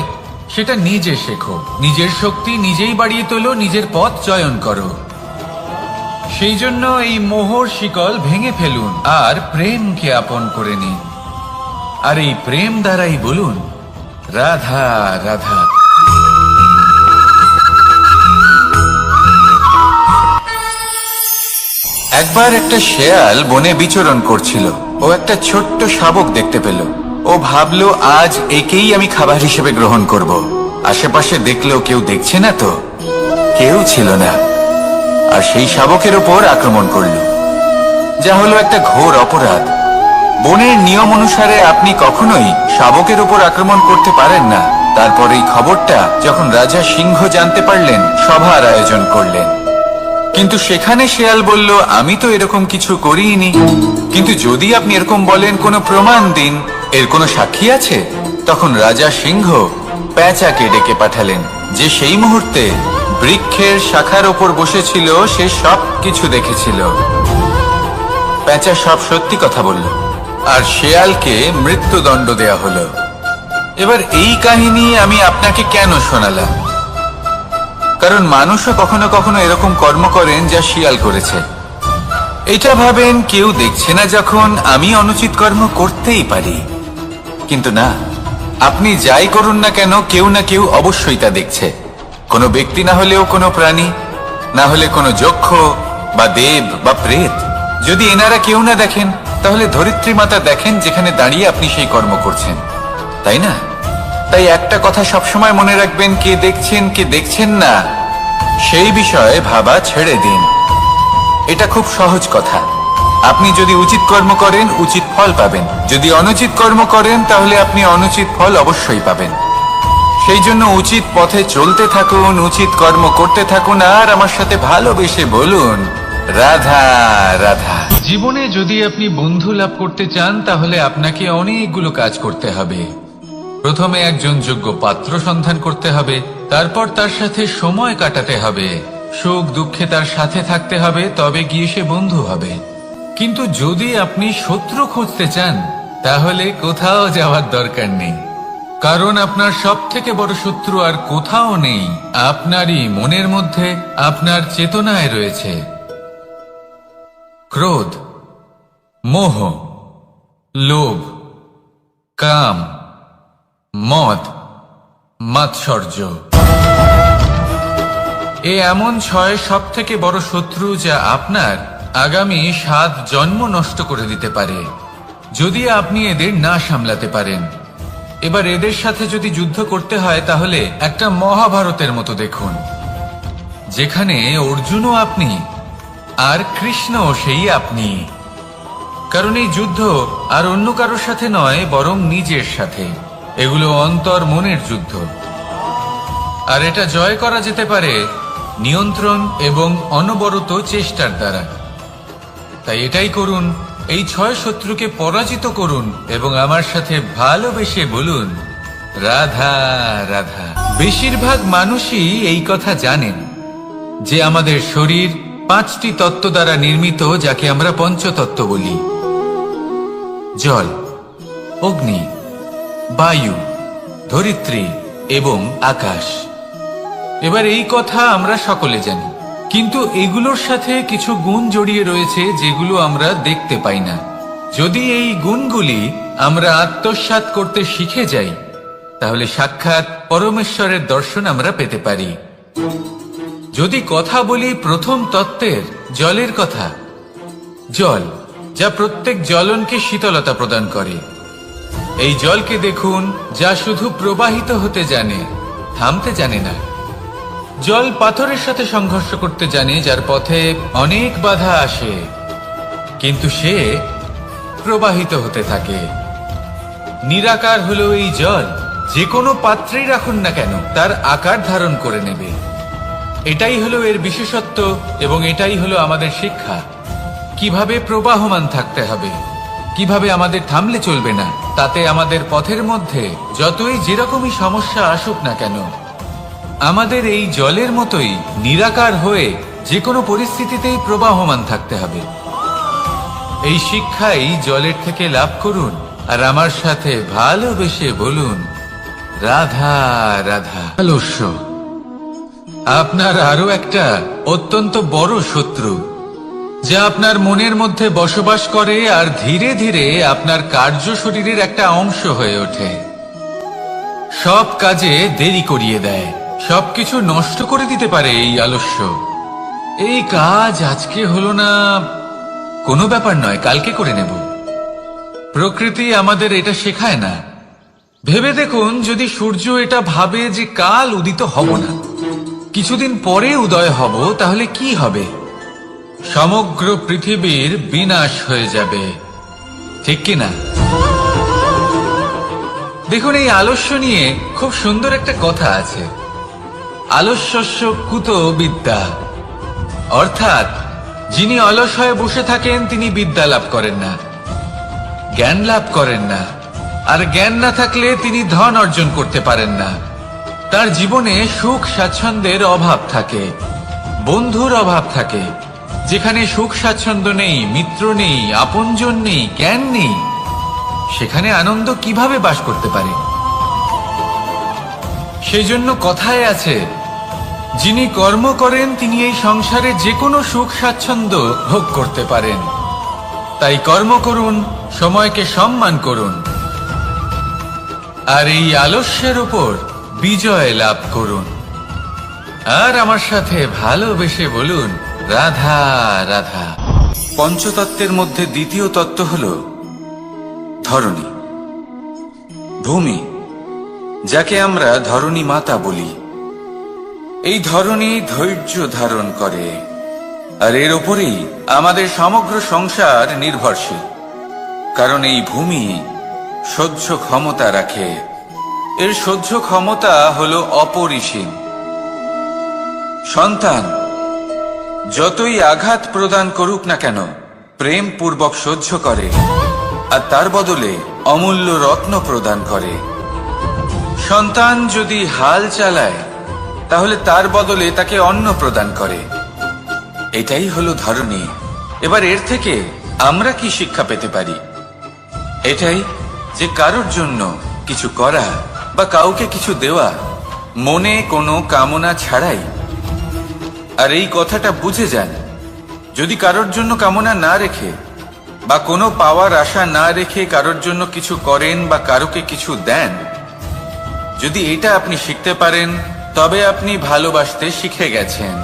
সেটা নিজে শেখো। নিজের শক্তি নিজেই বাড়িয়ে তোলো, নিজের পথ চয়ন করো। সেই জন্য এই মোহর শিকল ভেঙে ফেলুন আর প্রেমকে আপন করে নিন। আর এই প্রেম দ্বারাই বলুন রাধা রাধা। একবার একটা শেয়াল বনে বিচরণ করছিল। ও একটা ছোট্ট শাবক দেখতে পেল। ও ভাবলো আজ একেই আমি খাবার হিসেবে গ্রহণ করব। আশেপাশে দেখলো কেউ দেখছে না তো, কেউ ছিল না, আর সেই শাবকের ওপর আক্রমণ করলো। যা হলো একটা ঘোর অপরাধ। বনের নিয়ম অনুসারে আপনি কখনোই শাবকের উপর আক্রমণ করতে পারেন না। তারপর এই খবরটা যখন রাজা সিংহ জানতে পারলেন, সভার আয়োজন করলেন। কিন্তু সেখানে শেয়াল বলল, আমি তো এরকম কিছু করিনি। কিন্তু যদি আপনি এরকম বলেন, কোনো প্রমাণ দিন, এর কোনো সাক্ষী আছে? তখন রাজা সিংহ পেঁচাকে ডেকে পাঠালেন, যে সেই মুহূর্তে বৃক্ষের শাখার ওপর বসেছিল। সে সব কিছু দেখেছিল। পেঁচা সব সত্যি কথা বলল, আর শেয়ালকে মৃত্যুদণ্ড দেয়া হলো। এবার এই কাহিনী আমি আপনাকে কেন শোনালাম? কারণ মানুষও কখনো কখনো এরকম কর্ম করেন যা শিয়াল করেছে। এটা ভাবেন কেউ দেখছে না, যখন আমি অনুচিত কর্ম করতেই পারি। কিন্তু না, আপনি যাই করুন না কেন, কেউ না কেউ অবশ্যই তা দেখছে। কোনো ব্যক্তি না হলেও কোনো প্রাণী, না হলে কোনো যক্ষ বা দেব বা প্রেত। যদি এনারা কেউ না দেখেন, তাহলে ধরিত্রী মাতা দেখেন, যেখানে দাঁড়িয়ে আপনি সেই কর্ম করছেন, তাই না? তাই একটা কথা সবসময় মনে রাখবেন, কে দেখছেন কে দেখছেন না সেই বিষয়ে ভাবা ছেড়ে দিন। এটা খুব সহজ কথা। আপনি যদি উচিত কর্ম করেন, উচিত ফল পাবেন। যদি অনুচিত কর্ম করেন, তাহলে আপনি অনুচিত ফল অবশ্যই পাবেন। সেই জন্য উচিত পথে চলতে থাকুন, উচিত কর্ম করতে থাকুন, আর আমার সাথে ভালোবেসে বলুন, রাধা রাধা। জীবনে যদি আপনি বন্ধু লাভ করতে চান, তাহলে আপনাকে অনেকগুলো কাজ করতে হবে। প্রথমে একজন যোগ্য পাত্র সন্ধান করতে হবে, তারপর তার সাথে সময় কাটাতে হবে, সুখ দুঃখে তার সাথে থাকতে হবে, তবে গিয়ে সে বন্ধু হবে। কিন্তু যদি আপনি শত্রু খুঁজতে চান, তাহলে কোথাও যাওয়ার দরকার নেই। কারণ আপনার সব থেকে বড় শত্রু আর কোথাও নেই, আপনারই মনের মধ্যে, আপনার চেতনায় রয়েছে। ক্রোধ, মোহ, লোভ, কাম, মদ, মাৎসর্য। এমন 6 সব থেকে বড় শত্রু, যা আপনার আগামী 7 জন্ম নষ্ট করে দিতে পারে, যদি আপনি এদের না সামলাতে পারেন। এবার এদের সাথে যদি যুদ্ধ করতে হয়, তাহলে একটা মহাভারতের মতো দেখুন, যেখানে অর্জুনও আপনি আর কৃষ্ণও সেই আপনি। কারণ এই যুদ্ধ আর অন্য কারোর সাথে নয়, বরং নিজের সাথে। এগুলো অন্তর মনের যুদ্ধ, আর এটা জয় করা যেতে পারে নিয়ন্ত্রণ এবং অনবরত চেষ্টার দ্বারা। তাই এটাই করুন, এই 6 শত্রুকে পরাজিত করুন এবং আমার সাথে ভালোবেসে বলুন, রাধা রাধা। বেশিরভাগ মানুষই এই কথা জানেন যে আমাদের শরীর 5টি তত্ত্ব দ্বারা নির্মিত, যাকে আমরা পঞ্চতত্ত্ব বলি: জল, অগ্নি, বায়ু, ধরিত্রী এবং আকাশ। এবার এই কথা আমরা সকলে জানি, কিন্তু এগুলোর সাথে কিছু গুণ জড়িয়ে রয়েছে, যেগুলো আমরা দেখতে পাই না। যদি এই গুণগুলি আমরা আত্মসাৎ করতে শিখে যাই, তাহলে সাক্ষাৎ পরমেশ্বরের দর্শন আমরা পেতে পারি। যদি কথা বলি প্রথম তত্ত্বের, জলের কথা, জল যা প্রত্যেক জ্বলনকে শীতলতা প্রদান করে। এই জলকে দেখুন, যা শুধু প্রবাহিত হতে জানে, থামতে জানে না। জল পাথরের সাথে সংঘর্ষ করতে জানে, যার পথে অনেক বাধা আসে, কিন্তু সে প্রবাহিত হতে থাকে। নিরাকার হলো এই জল। যে কোনো পাত্রেই রাখুন না কেন, তার আকার ধারণ করে নেবে। এটাই হলো এর বিশেষত্ব, এবং এটাই হলো আমাদের শিক্ষা। কিভাবে প্রবাহমান থাকতে হবে, কিভাবে আমাদের থামলে চলবে না, তাতে আমাদের পথের মধ্যে যতই যেরকমই সমস্যা আসুক না কেন, আমাদের এই জলের মতোই নিরাকার হয়ে যে কোনো পরিস্থিতিতেই প্রবাহমান থাকতে হবে। এই শিক্ষাই জলের থেকে লাভ করুন, আর আমার সাথে ভালোবেসে বলুন, রাধা রাধা। আলস্য আপনার আরো একটা অত্যন্ত বড় শত্রু, যা আপনার মনের মধ্যে বসবাস করে আর ধীরে ধীরে আপনার কার্য শরীরের একটা অংশ হয়ে ওঠে। সব কাজে দেরি করিয়ে দেয়, সবকিছু নষ্ট করে দিতে পারে এই আলস্য। এই কাজ আজকে হলো না, কোনো ব্যাপার নয়, কালকে করে নেব। প্রকৃতি আমাদের এটা শেখায় না। ভেবে দেখুন, যদি সূর্য এটা ভাবে যে কাল উদিত হব না, কিছুদিন পরে উদয় হব, তাহলে কি হবে? সমগ্র পৃথিবীর বিনাশ হয়ে যাবে, ঠিক কিনা? দেখুন, এই আলস্য নিয়ে খুব সুন্দর একটা কথা আছে, আলস্যস্য কুত বিদ্যা। অর্থাৎ যিনি অলস হয়ে বসে থাকেন তিনি বিদ্যা লাভ করেন না, জ্ঞান লাভ করেন না, আর জ্ঞান না থাকলে তিনি ধন অর্জন করতে পারেন না। তার জীবনে সুখ স্বাচ্ছন্দ্যের অভাব থাকে, বন্ধুর অভাব থাকে। যেখানে সুখ স্বাচ্ছন্দ্য নেই, মিত্র নেই, আপনজন নেই, জ্ঞান নেই, সেখানে আনন্দ কিভাবে বাস করতে পারে? সেই জন্য কথায় আছে, যিনি কর্ম করেন তিনি এই সংসারে যে কোনো সুখ স্বাচ্ছন্দ্য ভোগ করতে পারেন। তাই কর্ম করুন, সময়কে সম্মান করুন, আর এই আলস্যের উপর বিজয় লাভ করুন। আর আমার সাথে ভালোবেসে বলুন, রাধা রাধা। পঞ্চতত্ত্বের মধ্যে দ্বিতীয় তত্ত্ব হল ধরণী, ভূমি, যাকে আমরা ধরণী মাতা বলি। এই ধরণী ধৈর্য ধারণ করে, আর এর ওপরেই আমাদের সমগ্র সংসার নির্ভরশীল। কারণ এই ভূমি সহ্য ক্ষমতা রাখে, এর সহ্য ক্ষমতা হলো অপরিসীম। সন্তান যতই আঘাত প্রদান করুক না কেন, প্রেম পূর্বক সহ্য করে, আর তার বদলে অমূল্য রত্ন প্রদান করে। সন্তান যদি হাল চালায়, তাহলে তার বদলে তাকে অন্ন প্রদান করে। এটাই হলো ধরণী। এবার এর থেকে আমরা কি শিক্ষা পেতে পারি? এটাই যে কারোর জন্য কিছু করা বা কাউকে কিছু দেওয়া মনে কোনো কামনা ছাড়াই। আর এই কথাটা বুঝে যান, যদি কারোর জন্য কামনা না রেখে বা কোনো পাওয়ার আশা না রেখে কারোর জন্য কিছু করেন বা কারোকে কিছু দেন, যদি এটা আপনি শিখতে পারেন, তবে আপনি ভালোবাসতে শিখে গেছেন।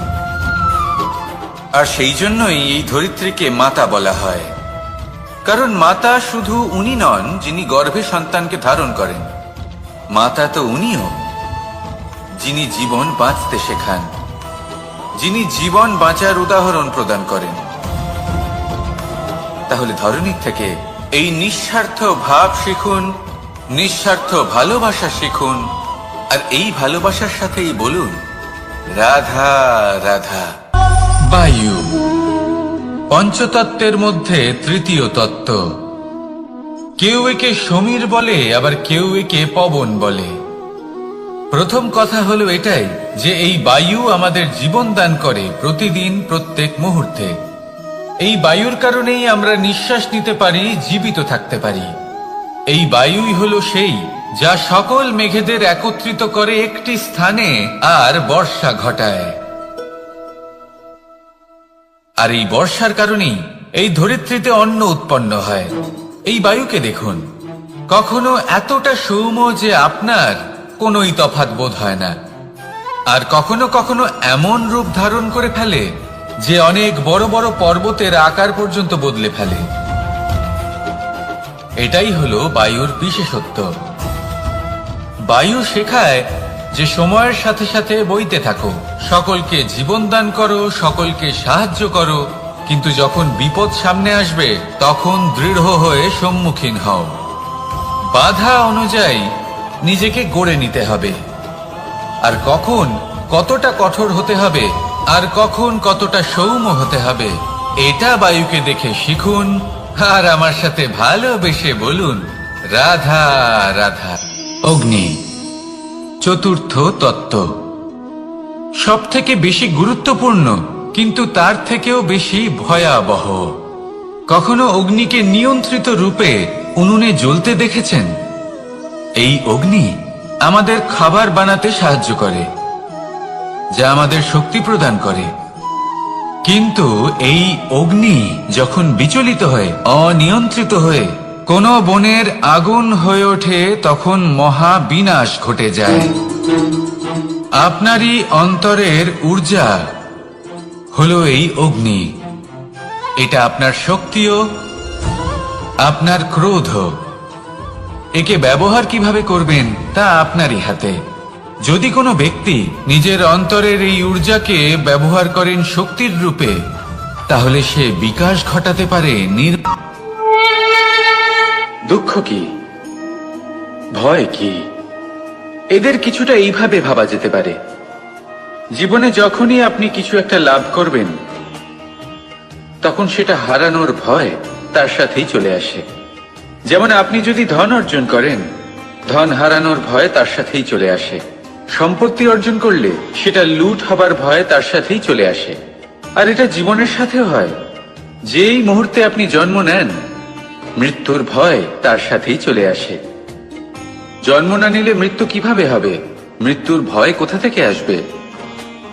আর সেই জন্যই এই ধরিত্রীকে মাতা বলা হয়। কারণ মাতা শুধু উনি নন যিনি গর্ভে সন্তানকে ধারণ করেন, মাতা তো উনিও যিনি জীবন বাঁচতে শেখান, যিনি জীবন বাঁচার উদাহরণ প্রদান করেন। তাহলে ধরণীর থেকে এই নিঃস্বার্থ ভাব শিখুন, নিঃস্বার্থ ভালোবাসা শিখুন, আর এই ভালোবাসার সাথেই বলুন, রাধা রাধা। বায়ু পঞ্চতত্ত্বের মধ্যে তৃতীয় তত্ত্ব। কেউ একে সমীর বলে, আবার কেউ একে পবন বলে। প্রথম কথা হলো এটাই যে এই বায়ু আমাদের জীবন দান করে প্রতিদিন, প্রত্যেক মুহূর্তে। এই বায়ুর কারণেই আমরা নিঃশ্বাস নিতে পারি, জীবিত থাকতে পারি। এই বায়ুই হলো সেই যা সকল মেঘেদের একত্রিত করে একটি স্থানে আর বর্ষা ঘটায়। আর এই বর্ষার কারণেই এই ধরিত্রীতে অন্ন উৎপন্ন হয়। এই বায়ুকে দেখুন, কখনো এতটা সৌম্য যে আপনার কোনোই তফাৎ বোধ হয় না, আর কখনো কখনো এমন রূপ ধারণ করে ফেলে যে অনেক বড় বড় পর্বতের আকার পর্যন্ত বদলে ফেলে। এটাই হলো বায়ুর বিশেষত্ব। বায়ু শেখায় যে সময়ের সাথে সাথে বইতে থাকো, সকলকে জীবন দান করো, সকলকে সাহায্য করো, কিন্তু যখন বিপদ সামনে আসবে তখন দৃঢ় হয়ে সম্মুখীন হও। বাধা অনুযায়ী নিজেকে গড়ে নিতে হবে, আর কখন কতটা কঠোর হতে হবে আর কখন কতটা সৌম্য হতে হবে, এটা বায়ুকে দেখে শিখুন। আর আমার সাথে ভালোবেসে বলুন, রাধা রাধা। অগ্নি চতুর্থ তত্ত্ব, সব থেকে বেশি গুরুত্বপূর্ণ কিন্তু তার থেকেও বেশি ভয়াবহ। কখনো অগ্নিকে নিয়ন্ত্রিত রূপে উনুনে জ্বলতে দেখেছেন? এই অগ্নি আমাদের খাবার বানাতে সাহায্য করে, যা আমাদের শক্তি প্রদান করে। কিন্তু এই অগ্নি যখন বিচলিত হয়ে, অনিয়ন্ত্রিত হয়ে কোন বনের আগুন হয়ে ওঠে, তখন মহা বিনাশ ঘটে যায়। আপনারই অন্তরের ঊর্জা হলো এই অগ্নি। এটা আপনার শক্তিও, আপনার ক্রোধ। একে ব্যবহার কিভাবে করবেন তা আপনারই হাতে। যদি কোনো ব্যক্তি নিজের অন্তরের এই ঊর্জাকে ব্যবহার করেন শক্তির রূপে, তাহলে সে বিকাশ ঘটাতে পারে দুঃখ কি, ভয় কি, এদের কিছুটা এইভাবে ভাবা যেতে পারে। জীবনে যখনই আপনি কিছু একটা লাভ করবেন, তখন সেটা হারানোর ভয় তার সাথেই চলে আসে। যেমন আপনি যদি ধন অর্জন করেন, ধন হারানোর ভয় তার সাথেই চলে আসে। সম্পত্তি অর্জন করলে সেটা লুট হবার ভয় তার সাথেই চলে আসে। আর এটা জীবনের সাথেও হয়। যেই মুহূর্তে আপনি জন্ম নেন, মৃত্যুর ভয় তার সাথেই চলে আসে। জন্ম না নিলে মৃত্যু কিভাবে হবে? মৃত্যুর ভয় কোথা থেকে আসবে?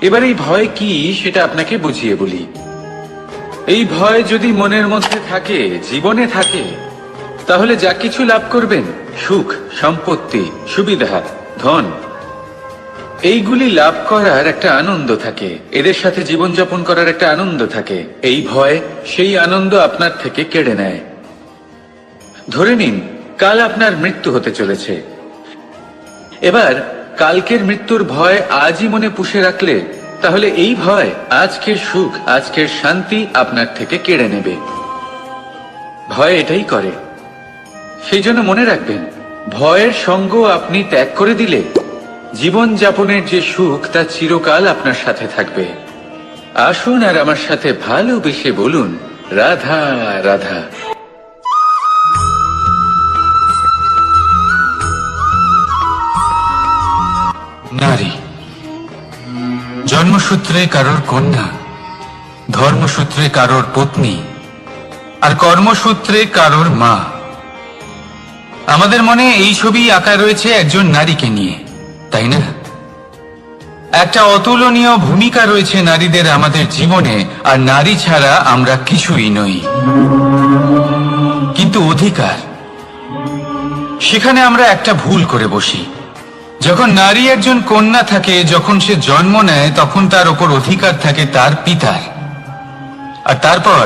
এবার এই ভয় কি সেটা আপনাকে বুঝিয়ে বলি। এই ভয় যদি মনের মধ্যে থাকে, জীবনে থাকে, তাহলে যা কিছু লাভ করবেন, সুখ, সম্পত্তি, সুবিধা, ধন, এইগুলি লাভ করার একটা আনন্দ থাকে, এদের সাথে জীবনযাপন করার একটা আনন্দ থাকে। এই ভয় সেই আনন্দ আপনার থেকে কেড়ে নেয়। ধরে নিন কাল আপনার মৃত্যু হতে চলেছে। এবার কালকের মৃত্যুর ভয় আজই মনে পুষে রাখলে, তাহলে এই ভয় আজকের সুখ, আজকের শান্তি আপনার থেকে কেড়ে নেবে। ভয় এটাই করে। সেই জন্য মনে রাখবেন, ভয়ের সঙ্গ আপনি ত্যাগ করে দিলে জীবন যাপনের যে সুখ তা চিরকাল আপনার সাথে থাকবে। আসুন আর আমার সাথে ভালোবেসে বলুন, রাধা রাধা। নারী জন্মসূত্রে কারোর কন্যা, ধর্মসূত্রে কারোর পত্নী, আর কর্মসূত্রে কারোর মা। আমাদের মনে এই ছবি আঁকা রয়েছে একজন নারীকে নিয়ে, তাই না? একটা অতুলনীয় ভূমিকা রয়েছে নারীদের আমাদের জীবনে, আর নারী ছাড়া আমরা কিছুই নই। কিন্তু অধিকার, সেখানে আমরা একটা ভুল করে বসি। যখন নারী একজন কন্যা থাকে, যখন সে জন্ম নেয়, তখন তার ওপর অধিকার থাকে তার পিতার। আর তারপর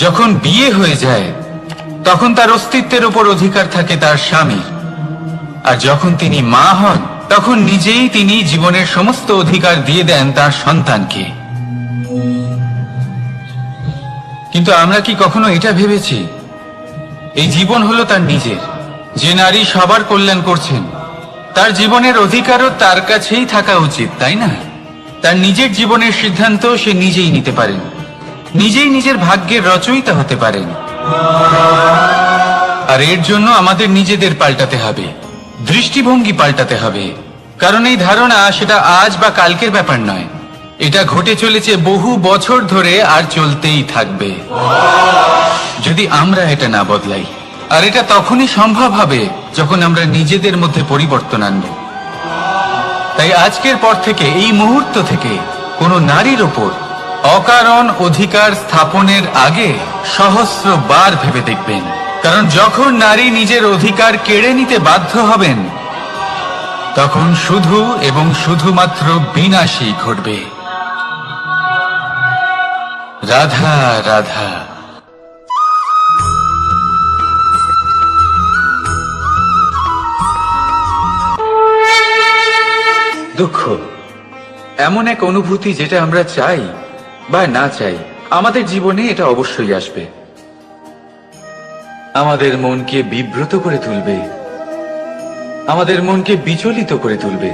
যখন বিয়ে হয়ে যায়, তখন তার অস্তিত্বের ওপর অধিকার থাকে তার স্বামীর। আর যখন তিনি মা হন, তখন নিজেই তিনি জীবনের সমস্ত অধিকার দিয়ে দেন তার সন্তানকে। কিন্তু আমরা কি কখনো এটা ভেবেছি এই জীবন হলো তার নিজের? যে নারী সবার কল্যাণ করছেন, তার জীবনের অধিকারও তার কাছেই থাকা উচিত, তাই না? তার নিজের জীবনের সিদ্ধান্ত সে নিজেই নিতে পারেন, নিজেই নিজের ভাগ্যের রচয়িতা হতে পারেন। আর এর জন্য আমাদের নিজেদের পাল্টাতে হবে, দৃষ্টিভঙ্গি পাল্টাতে হবে। কারণ এই ধারণা সেটা আজ বা কালকের ব্যাপার নয়, এটা ঘটে চলেছে বহু বছর ধরে আর চলতেই থাকবে যদি আমরা এটা না বদলাই। আর এটা তখনই সম্ভব হবে যখন আমরা নিজেদের মধ্যে পরিবর্তন আনব। তাই আজকের পর থেকে, এই মুহূর্ত থেকে, কোনো নারীর ওপর অকারণ অধিকার স্থাপনের আগে সহস্রবার ভেবে দেখবেন। কারণ যখন নারী নিজের অধিকার কেড়ে নিতে বাধ্য হবেন, তখন শুধু এবং শুধুমাত্র বিনাশই ঘটবে। রাধা রাধা। দুঃখ এমন এক অনুভূতি যেটা আমরা চাই বা না চাই, আমাদের জীবনে এটা অবশ্যই আসবে। আমাদের মনকে বিব্রত করে তুলবে, আমাদের মনকে বিচলিত করে তুলবে।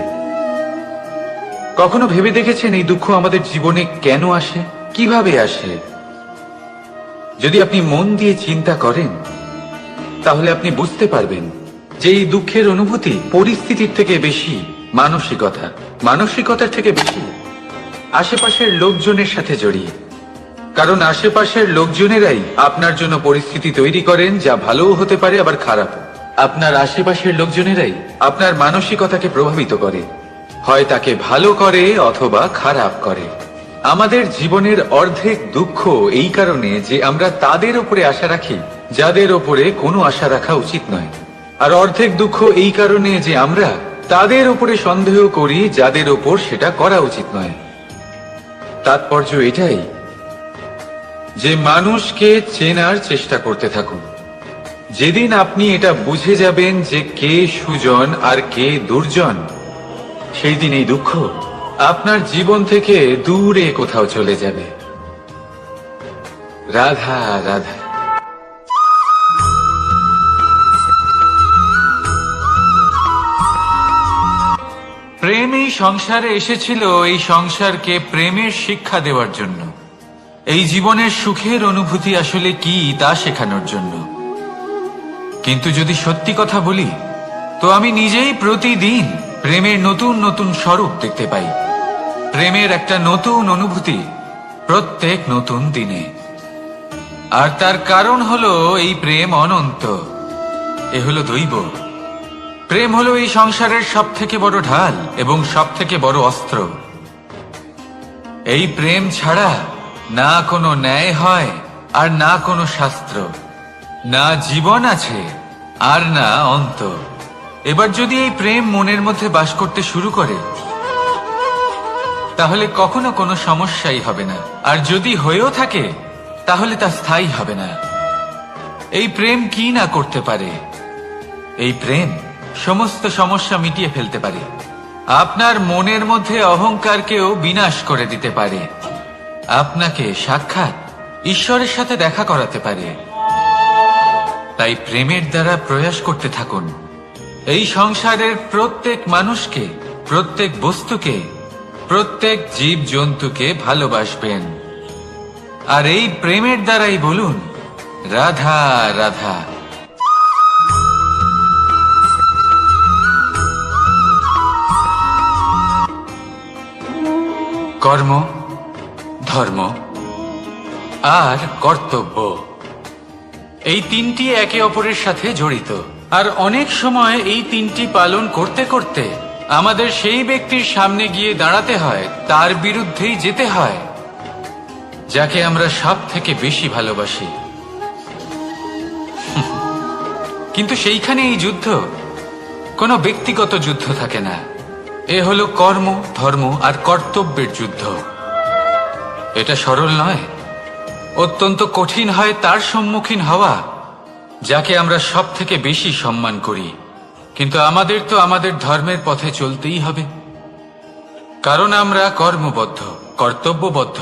কখনো ভেবে দেখেছেন এই দুঃখ আমাদের জীবনে কেন আসে, কিভাবে আসে? যদি আপনি মন দিয়ে চিন্তা করেন, তাহলে আপনি বুঝতে পারবেন যে এই দুঃখের অনুভূতি পরিস্থিতির থেকে বেশি মানসিকতার থেকে বেশি আশেপাশের লোকজনের সাথে জড়িয়ে। কারণ আশেপাশের লোকজনেরাই আপনার জন্য পরিস্থিতি তৈরি করেন, যা ভালোও হতে পারে আবার খারাপ। আপনার আশেপাশের লোকজনেরাই আপনার মানসিকতাকে প্রভাবিত করে, হয় তাকে ভালো করে অথবা খারাপ করে। আমাদের জীবনের অর্ধেক দুঃখ এই কারণে যে আমরা তাদের উপরে আশা রাখি যাদের উপরে কোনো আশা রাখা উচিত নয়, আর অর্ধেক দুঃখ এই কারণে যে আমরা তাদের উপরে সন্দেহ করি যাদের উপর সেটা করা উচিত নয়। তাৎপর্য এটাই যে মানুষকে চেনার চেষ্টা করতে থাকুন। যেদিন আপনি এটা বুঝে যাবেন যে কে সুজন আর কে দুর্জন, সেই দিন এই দুঃখ আপনার জীবন থেকে দূরে কোথাও চলে যাবে। রাধা রাধা। প্রেম এই সংসারে এসেছিল এই সংসারকে প্রেমের শিক্ষা দেওয়ার জন্য, এই জীবনের সুখের অনুভূতি আসলে কি তা শেখানোর জন্য। কিন্তু যদি সত্যি কথা বলি, তো আমি নিজেই প্রতিদিন প্রেমের নতুন নতুন স্বরূপ দেখতে পাই, প্রেমের একটা নতুন অনুভূতি প্রত্যেক নতুন দিনে। আর তার কারণ হলো এই প্রেম অনন্ত, এ হলো দৈব। প্রেম হলো এই সংসারের সব থেকে বড় ঢাল এবং সব থেকে বড় অস্ত্র। এই প্রেম ছাড়া না কোনো ন্যায় হয় আর না কোনো শাস্ত্র, না জীবন আছে আর না অন্ত। এবার যদি এই প্রেম মনের মধ্যে বাস করতে শুরু করে, তাহলে কখনো কোনো সমস্যাই হবে না, আর যদি হয়েও থাকে তাহলে তা স্থায়ী হবে না। এই প্রেম কি না করতে পারে? এই প্রেম সমস্ত সমস্যা মিটিয়ে ফেলতে পারে, আপনার মনের মধ্যে অহংকারকেও বিনাশ করে দিতে পারে, আপনাকে সাক্ষাৎ ঈশ্বরের সাথে দেখা করাতে পারে। তাই প্রেমের দ্বারা প্রয়াস করতে থাকুন, এই সংসারের প্রত্যেক মানুষকে, প্রত্যেক বস্তুকে, প্রত্যেক জীব জন্তুকে ভালোবাসবেন। আর এই প্রেমের দ্বারাই বলুন রাধা রাধা। কর্ম, ধর্ম আর কর্তব্য, এই তিনটি একে অপরের সাথে জড়িত। আর অনেক সময় এই তিনটি পালন করতে করতে আমাদের সেই ব্যক্তির সামনে গিয়ে দাঁড়াতে হয়, তার বিরুদ্ধেই যেতে হয়, যাকে আমরা সব থেকে বেশি ভালোবাসি। কিন্তু সেইখানে এই যুদ্ধ কোনো ব্যক্তিগত যুদ্ধ থাকে না, এ হলো কর্ম, ধর্ম আর কর্তব্যের যুদ্ধ। এটা সরল নয়, অত্যন্ত কঠিন হয় তার সম্মুখীন হওয়া যাকে আমরা সব থেকে বেশি সম্মান করি। কিন্তু আমাদের তো আমাদের ধর্মের পথে চলতেই হবে, কারণ আমরা কর্মবদ্ধ, কর্তব্যবদ্ধ,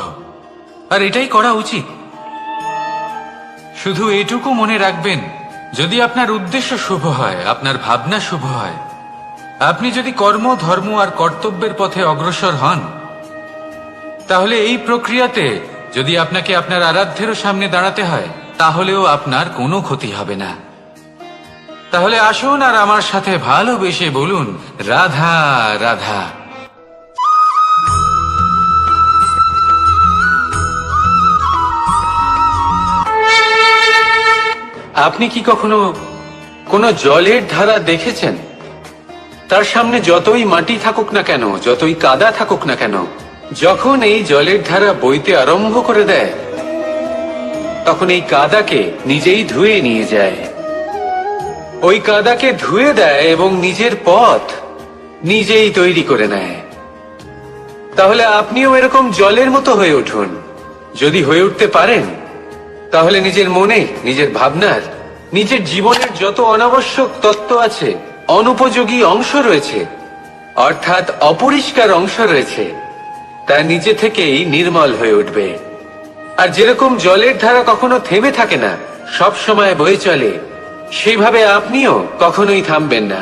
আর এটাই করা উচিত। শুধু এটুকু মনে রাখবেন, যদি আপনার উদ্দেশ্য শুভ হয়, আপনার ভাবনা শুভ হয়, আপনি যদি কর্ম, ধর্ম আর কর্তব্যের পথে অগ্রসর হন, তাহলে এই প্রক্রিয়াতে যদি আপনাকে আপনার আরাধ্যেরও সামনে দাঁড়াতে হয়, তাহলেও আপনার কোনো ক্ষতি হবে না। তাহলে আসুন আর আমার সাথে ভালোবেসে বলুন রাধা রাধা। আপনি কি কখনো কোনো জলের ধারা দেখেছেন? তার সামনে যতই মাটি থাকুক না কেন, যতই কাদা থাকুক না কেন, যখন এই জলের ধারা বইতে আরম্ভ করে দেয়, তখন এই কাদাকে নিজেই ধুয়ে নিয়ে যায়। ওই কাদাকে ধুয়ে দেয় এবং নিজের পথ নিজেই তৈরি করে নেয়। তাহলে আপনিও এরকম জলের মতো হয়ে উঠুন। যদি হয়ে উঠতে পারেন, তাহলে নিজের মনে, নিজের ভাবনার, নিজের জীবনের যত অনাবশ্যক তত্ত্ব আছে, অনুপযোগী অংশ রয়েছে, অর্থাৎ অপরিষ্কার অংশ রয়েছে, তা নিজে থেকেই নির্মল হয়ে উঠবে। আর যেরকম জলের ধারা কখনো থেমে থাকে না, সব সময় বয়ে চলে, সেইভাবে আপনিও কখনোই থামবেন না।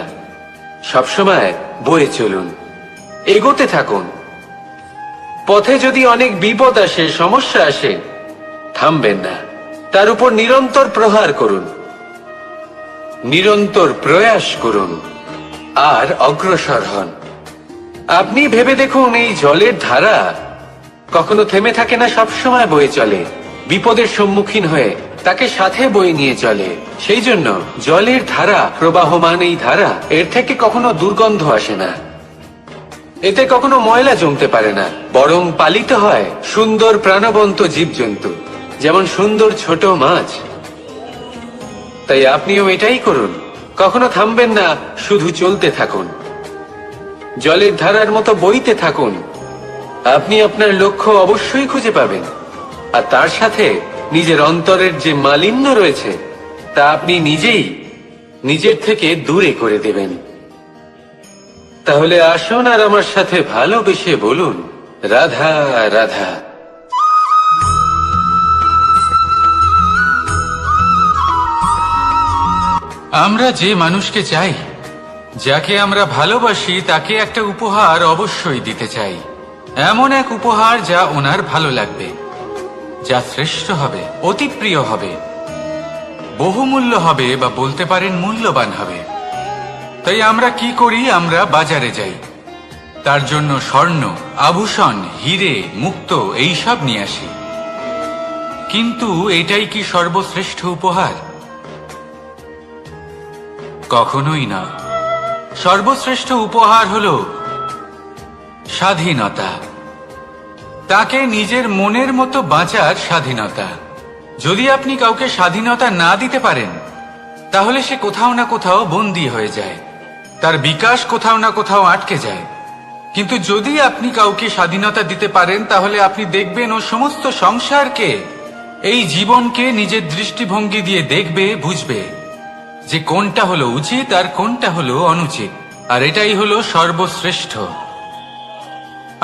সব সময় বয়ে চলুন, এগোতে থাকুন। পথে যদি অনেক বিপদ আসে, সমস্যা আসে, থামবেন না, তার উপর নিরন্তর প্রহার করুন, নিরন্তর প্রয়াস করুন আর অগ্রসর হন। আপনি ভেবে দেখুন, এই জলের ধারা কখনো থেমে থাকে না, সবসময় বয়ে চলে, বিপদের সম্মুখীন হয়ে তাকে সাথে বয়ে নিয়ে চলে। সেই জন্য জলের ধারা, প্রবাহমান এই ধারা, এর থেকে কখনো দুর্গন্ধ আসে না, এতে কখনো ময়লা জমতে পারে না, বরং পালিত হয় সুন্দর প্রাণবন্ত জীবজন্তু, যেমন সুন্দর ছোট মাছ। তাই আপনিও এটাই করুন, কখনো থামবেন না, শুধু চলতে থাকুন, জলের ধারার মতো বইতে থাকুন। আপনি আপনার লক্ষ্য অবশ্যই খুঁজে পাবেন, আর তার সাথে নিজের অন্তরের যে মালিন্য রয়েছে, তা আপনি নিজেই নিজের থেকে দূরে করে দেবেন। তাহলে আসুন আর আমার সাথে ভালোবেসে বলুন রাধা রাধা। আমরা যে মানুষকে চাই, যাকে আমরা ভালোবাসি, তাকে একটা উপহার অবশ্যই দিতে চাই। এমন এক উপহার যা ওনার ভালো লাগবে, যা শ্রেষ্ঠ হবে, অতি প্রিয় হবে, বহুমূল্য হবে, বা বলতে পারেন মূল্যবান হবে। তাই আমরা কি করি? আমরা বাজারে যাই, তার জন্য স্বর্ণ, আভূষণ, হিরে, মুক্তো এইসব নিয়ে আসি। কিন্তু এটাই কি সর্বশ্রেষ্ঠ উপহার? কখনোই না। সর্বশ্রেষ্ঠ উপহার হলো স্বাধীনতা, তাকে নিজের মনের মতো বাঁচার স্বাধীনতা। যদি আপনি কাউকে স্বাধীনতা না দিতে পারেন, তাহলে সে কোথাও না কোথাও বন্দী হয়ে যায়, তার বিকাশ কোথাও না কোথাও আটকে যায়। কিন্তু যদি আপনি কাউকে স্বাধীনতা দিতে পারেন, তাহলে আপনি দেখবেন ও সমস্ত সংসারকে, এই জীবনকে নিজের দৃষ্টিভঙ্গি দিয়ে দেখবে, বুঝবে যে কোনটা হলো উচিত আর কোনটা হলো অনুচিত। আর এটাই হলো সর্বশ্রেষ্ঠ।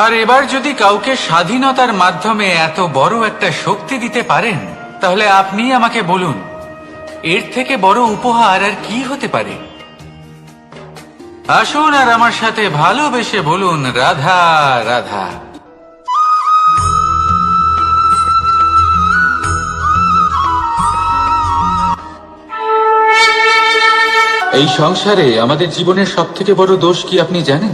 আর এবার যদি কাউকে স্বাধীনতার মাধ্যমে এত বড় একটা শক্তি দিতে পারেন, তাহলে আপনি আমাকে বলুন, এর থেকে বড় উপহার আর কি হতে পারে? আসুন আর আমার সাথে ভালোবেসে বলুন, রাধা রাধা। এই সংসারে আমাদের জীবনের সবথেকে বড় দোষ কি আপনি জানেন?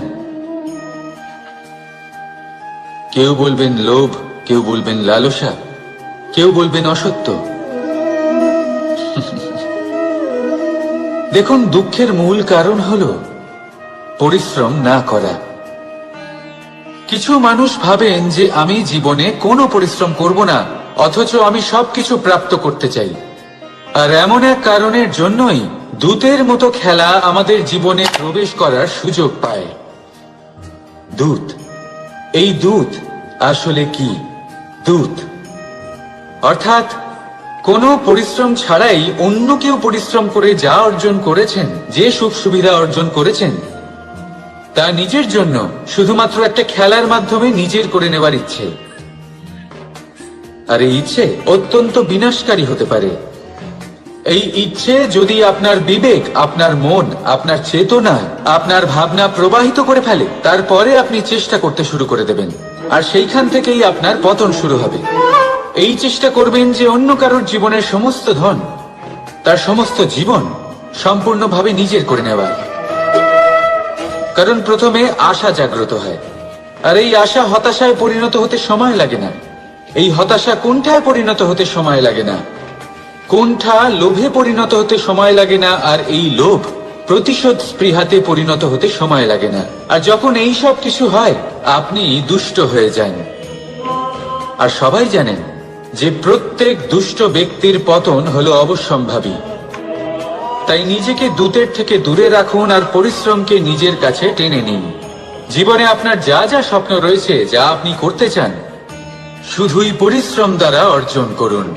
কেউ বলবেন লোভ, কেউ বলবেন লালসা, কেউ বলবেন অসত্য। দেখুন, দুঃখের মূল কারণ হলো পরিশ্রম না করা। কিছু মানুষ ভাবেন যে আমি জীবনে কোনো পরিশ্রম করব না, অথচ আমি সবকিছু প্রাপ্ত করতে চাই। আর এমন এক কারণের জন্যই দূতের মতো খেলা আমাদের জীবনে প্রবেশ করার সুযোগ পায়। দূত। এই দূত আসলে কি? দূত অর্থাৎ কোনো পরিশ্রম ছাড়াই অন্য কেউ পরিশ্রম করে যা অর্জন করেছেন, যে সুখ সুবিধা অর্জন করেছেন, তা নিজের জন্য শুধুমাত্র একটা খেলার মাধ্যমে নিজের করে নেওয়ার ইচ্ছে। আর এই ইচ্ছে অত্যন্ত বিনাশকারী হতে পারে। এই ইচ্ছে যদি আপনার বিবেক, আপনার মন, আপনার চেতনা, আপনার ভাবনা প্রবাহিত করে ফেলে, তারপরে আপনি চেষ্টা করতে শুরু করে দেবেন, আর সেইখান থেকেই আপনার পতন শুরু হবে। এই চেষ্টা করবেন যে অন্য কারোর জীবনের সমস্ত ধন, তার সমস্ত জীবন সম্পূর্ণভাবে নিজের করে নেওয়ার। কারণ প্রথমে আশা জাগ্রত হয়, আর এই আশা হতাশায় পরিণত হতে সময় লাগে না। এই হতাশা কুণ্ঠায় পরিণত হতে সময় লাগে না, কুণ্ঠা লোভে পরিণত হতে সময় লাগে না, আর এই লোভ প্রতিশোধ স্পৃহাতে পরিণত হতে সময় লাগে না। আর যখন এই সব কিছু হয়, আপনি দুষ্ট হয়ে যান। আর সবাই জানেন যে প্রত্যেক দুষ্ট ব্যক্তির পতন হলো অবশ্যম্ভাবী। তাই নিজেকে দূতের থেকে দূরে রাখুন আর পরিশ্রমকে নিজের কাছে টেনে নিন। জীবনে আপনার যা যা স্বপ্ন রয়েছে, যা আপনি করতে চান, শুধুই পরিশ্রম দ্বারা অর্জন করুন।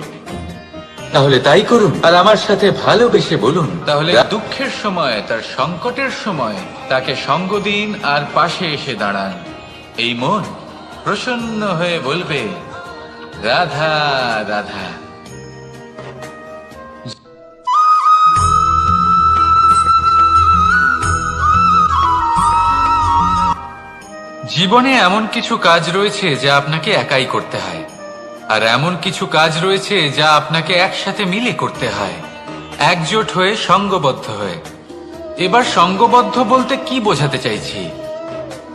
তাহলে তাই করুন, আর আমার সাথে ভালোবেসে বলুন, তাহলে দুঃখের সময়, তার সংকটের সময় তাকে সঙ্গ দিন আর পাশে এসে দাঁড়ান। এই মন প্রসন্ন হয়ে বলবে, রাধা রাধা। জীবনে এমন কিছু কাজ রয়েছে যা আপনাকে একাই করতে হয়, আর এমন কিছু কাজ রয়েছে যা আপনাকে একসাথে মিলে করতে হয়, একজোট হয়ে, সঙ্গবদ্ধ হয়ে। এবার সঙ্গবদ্ধ বলতে কি বোঝাতে চাইছি?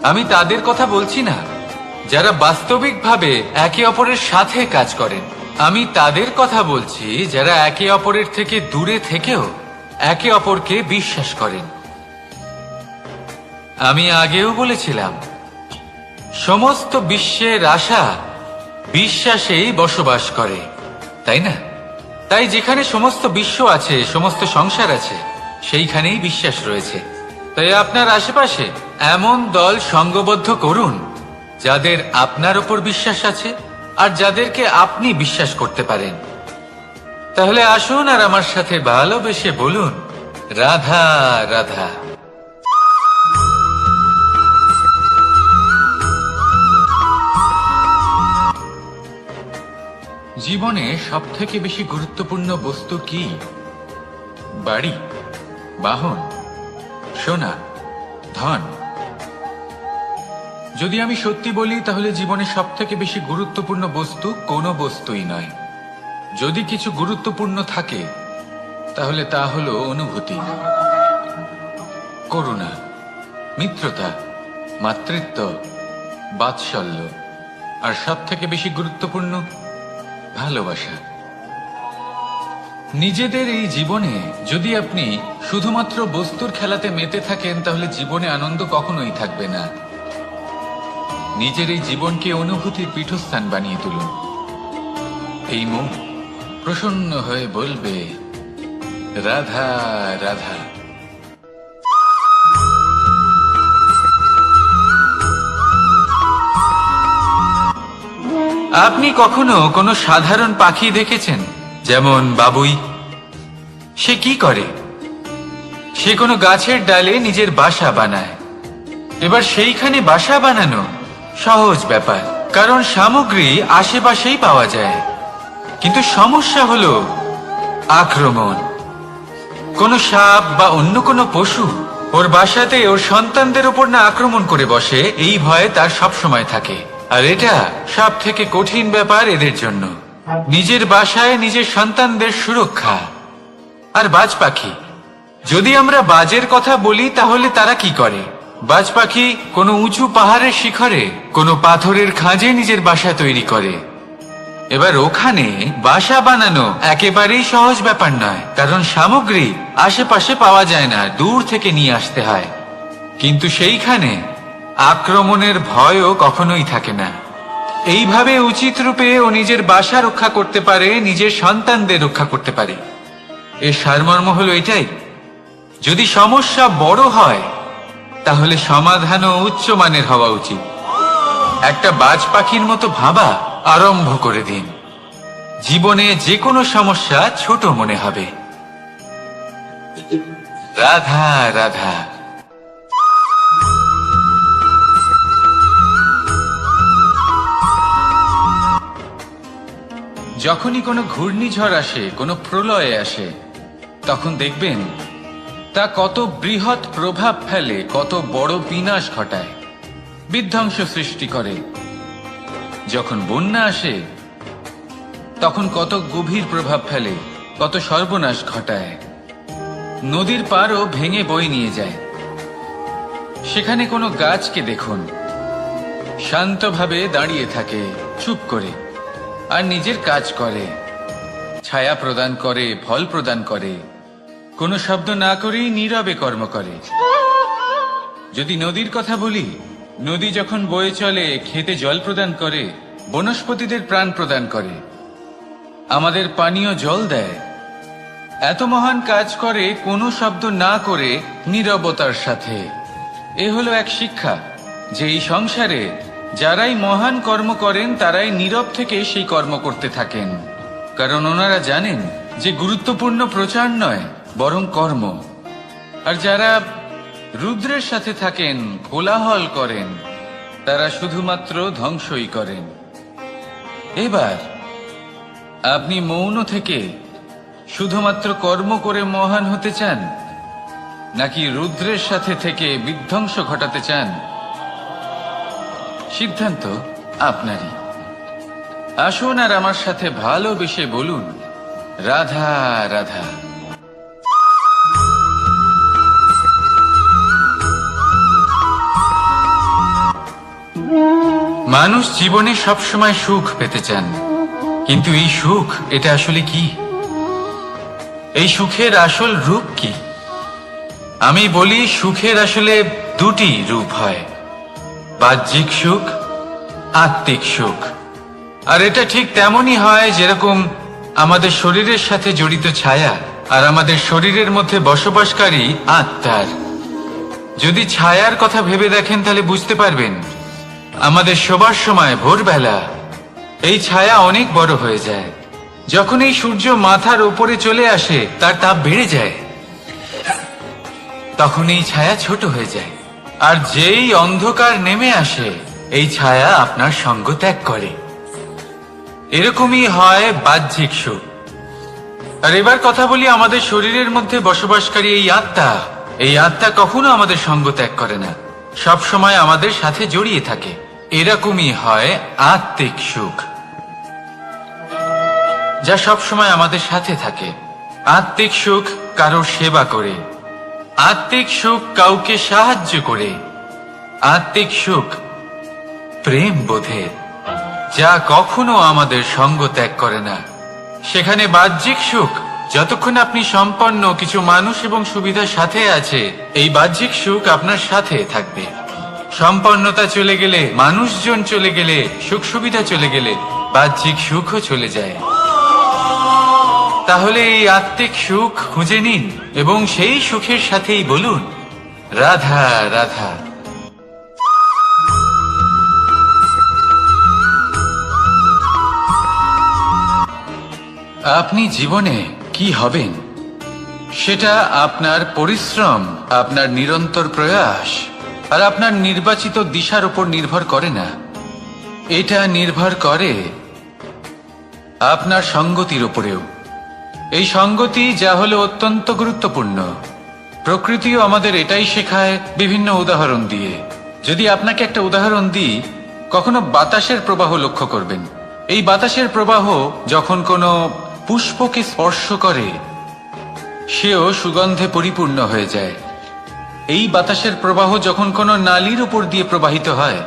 আমি তাদের কথা বলছি না যারা বাস্তবিকভাবে একে অপরের সাথে কাজ করেন। আমি তাদের কথা বলছি যারা একে অপরের থেকে দূরে থেকেও একে অপরকে বিশ্বাস করেন। আমি আগেও বলেছিলাম, সমস্ত বিশ্বের আশা বিশ্বাসেই বসবাস করে, তাই না? তাই যেখানে সমস্ত বিশ্ব আছে, সমস্ত সংসার আছে, সেইখানেই বিশ্বাস রয়েছে। তাই আপনার আশেপাশে এমন দল সঙ্গবদ্ধ করুন যাদের আপনার ওপর বিশ্বাস আছে আর যাদেরকে আপনি বিশ্বাস করতে পারেন। তাহলে আসুন আর আমার সাথে ভালোবেসে বলুন, রাধা রাধা। জীবনে সবথেকে বেশি গুরুত্বপূর্ণ বস্তু কি? বাড়ি। বাহন, সোনা, ধন। যদি আমি সত্যি বলি তাহলে জীবনের সব থেকে বেশি গুরুত্বপূর্ণ বস্তু কোনো বস্তুই নয়। যদি কিছু গুরুত্বপূর্ণ থাকে তাহলে তা হলো অনুভূতি, করুণা, মিত্রতা, মাতৃত্ব, বাৎসল্য, আর সব থেকে বেশি গুরুত্বপূর্ণ ভালোবাসা। নিজেদের এই জীবনে যদি আপনি শুধুমাত্র বস্তুর খেলাতে মেতে থাকেন তাহলে জীবনে আনন্দ কখনোই থাকবে না। নিজের এই জীবনকে অনুভূতির পীঠস্থান বানিয়ে তুলুন। এই মন প্রসন্ন হয়ে বলবে, রাধা রাধা। আপনি কখনো কোনো সাধারণ পাখি দেখেছেন? যেমন বাবুই। সে কি করে? সে কোনো গাছের ডালে নিজের বাসা বানায়। এবার সেইখানে বাসা বানানো সহজ ব্যাপার, কারণ সামগ্রী আশেপাশেই পাওয়া যায়। কিন্তু সমস্যা হলো আক্রমণ। কোনো সাপ বা অন্য কোনো পশু ওর বাসাতে ওর সন্তানদের উপর না আক্রমণ করে বসে, এই ভয়ে তার সব সময় থাকে। আর এটা সব থেকে কঠিন ব্যাপার এদের জন্য, নিজের বাসায় নিজের সন্তানদের সুরক্ষা। আর বাজ পাখি, যদি আমরা বাজের কথা বলি তাহলে তারা কি করে? বাজ পাখি কোনো উঁচু পাহাড়ের শিখরে কোনো পাথরের খাঁজে নিজের বাসা তৈরি করে। এবার ওখানে বাসা বানানো একেবারেই সহজ ব্যাপার নয়, কারণ সামগ্রী আশেপাশে পাওয়া যায় না, দূর থেকে নিয়ে আসতে হয়। কিন্তু সেইখানে আক্রমণের ভয়ও কখনোই থাকে না। এইভাবে উচিত রূপে ও নিজের বাসা রক্ষা করতে পারে, নিজের সন্তানদের রক্ষা করতে পারে। এর সারমর্ম হলো এটাই, যদি সমস্যা বড় হয় তাহলে সমাধানও উচ্চমানের হওয়া উচিত। একটা বাজ পাখির মতো ভাবা আরম্ভ করে দিন। জীবনে যে কোনো সমস্যা ছোট মনে হবে। রাধা রাধা। যখনই কোনো ঘূর্ণিঝড় আসে, কোনো প্রলয় আসে, তখন দেখবেন তা কত বৃহৎ প্রভাব ফেলে, কত বড় বিনাশ ঘটায়, বিধ্বংস সৃষ্টি করে। যখন বন্যা আসে তখন কত গভীর প্রভাব ফেলে, কত সর্বনাশ ঘটায়। নদীর পাড়ও ভেঙে বয়ে নিয়ে যায়। সেখানে কোনো গাছকে দেখুন, শান্তভাবে দাঁড়িয়ে থাকে, চুপ করে, আর নিজের কাজ করে, ছায়া প্রদান করে, ফল প্রদান করে, কোনো শব্দ না করেই নীরবে কর্ম করে। যদি নদীর কথা বলি, নদী যখন বয়ে চলে খেতে জল প্রদান করে, বনস্পতিদের প্রাণ প্রদান করে, আমাদের পানীয় জল দেয়। এত মহান কাজ করে কোনো শব্দ না করে, নীরবতার সাথে। এ হলো এক শিক্ষা যে এই সংসারে যারাই মহান কর্ম করেন তারাই নীরব থেকে সেই কর্ম করতে থাকেন, কারণ ওনারা জানেন যে গুরুত্বপূর্ণ প্রচার নয় বরং কর্ম। আর যারা রুদ্রের সাথে থাকেন, কোলাহল করেন, তারা শুধুমাত্র ধ্বংসই করেন। এবার আপনি মৌন থেকে শুধুমাত্র কর্ম করে মহান হতে চান, নাকি রুদ্রের সাথে থেকে বিধ্বংস ঘটাতে চান? সিদ্ধান্ত আপনারই। আসুন আর আমার সাথে ভালোবেসে বলুন, রাধা রাধা। মানুষ জীবনে সবসময় সুখ পেতে চান, কিন্তু এই সুখ এটা আসলে কি? এই সুখের আসল রূপ কি? আমি বলি সুখের আসলে দুটি রূপ হয়, বাহ্যিক সুখ, আত্মিক সুখ। আর এটা ঠিক তেমনই হয় যেরকম আমাদের শরীরের সাথে জড়িত ছায়া আর আমাদের শরীরের মধ্যে বসবাসকারী আত্মার। যদি ছায়ার কথা ভেবে দেখেন তাহলে বুঝতে পারবেন আমাদের শোবার সময় ভোরবেলা এই ছায়া অনেক বড় হয়ে যায়। যখন এই সূর্য মাথার উপরে চলে আসে, তার তাপ বেড়ে যায়, তখন এই ছায়া ছোট হয়ে যায়। আর যেই অন্ধকার নেমে আসে, এই ছায়া আপনার সঙ্গ ত্যাগ করে। এরকমই হয় বাহ্যিক সুখ। আর এবার কথা বলি আমাদের শরীরের মধ্যে বসবাসকারী এই আত্মা। এই আত্মা কখনো আমাদের সঙ্গ ত্যাগ করে না, সব সময় আমাদের সাথে জড়িয়ে থাকে। এরকমই হয় আত্মিক সুখ, যা সব সময় আমাদের সাথে থাকে। আত্মিক সুখ কারোর সেবা করে, আত্মিক সুখ কাউকে সাহায্য করে, আত্মিক সুখ প্রেম বোধের, যা কখনো আমাদের সঙ্গ ত্যাগ করে না। সেখানে বাহ্যিক সুখ, যতক্ষণ আপনি সম্পন্ন কিছু মানুষ এবং সুবিধার সাথে আছে, এই বাহ্যিক সুখ আপনার সাথে থাকবে। সম্পন্নতা চলে গেলে, মানুষজন চলে গেলে, সুখ সুবিধা চলে গেলে বাহ্যিক সুখও চলে যায়। তাহলে এই আত্মিক সুখ খুঁজে নিন এবং সেই সুখের সাথেই বলুন, রাধা রাধা। আপনি জীবনে কি হবেন সেটা আপনার পরিশ্রম, আপনার নিরন্তর প্রয়াস আর আপনার নির্বাচিত দিশার উপর নির্ভর করে না। এটা নির্ভর করে আপনার সঙ্গতির উপরেও। এই সঙ্গতি যা হলো অত্যন্ত গুরুত্বপূর্ণ। প্রকৃতিও আমাদের এটাই শেখায় বিভিন্ন উদাহরণ দিয়ে। যদি আপনাকে একটা উদাহরণ দিই, কখনো বাতাসের প্রবাহ লক্ষ্য করবেন। এই বাতাসের প্রবাহ যখন কোনো পুষ্পকে স্পর্শ করে, সেও সুগন্ধে পরিপূর্ণ হয়ে যায়। এই বাতাসের প্রবাহ যখন কোনো নালীর উপর দিয়ে প্রবাহিত হয়,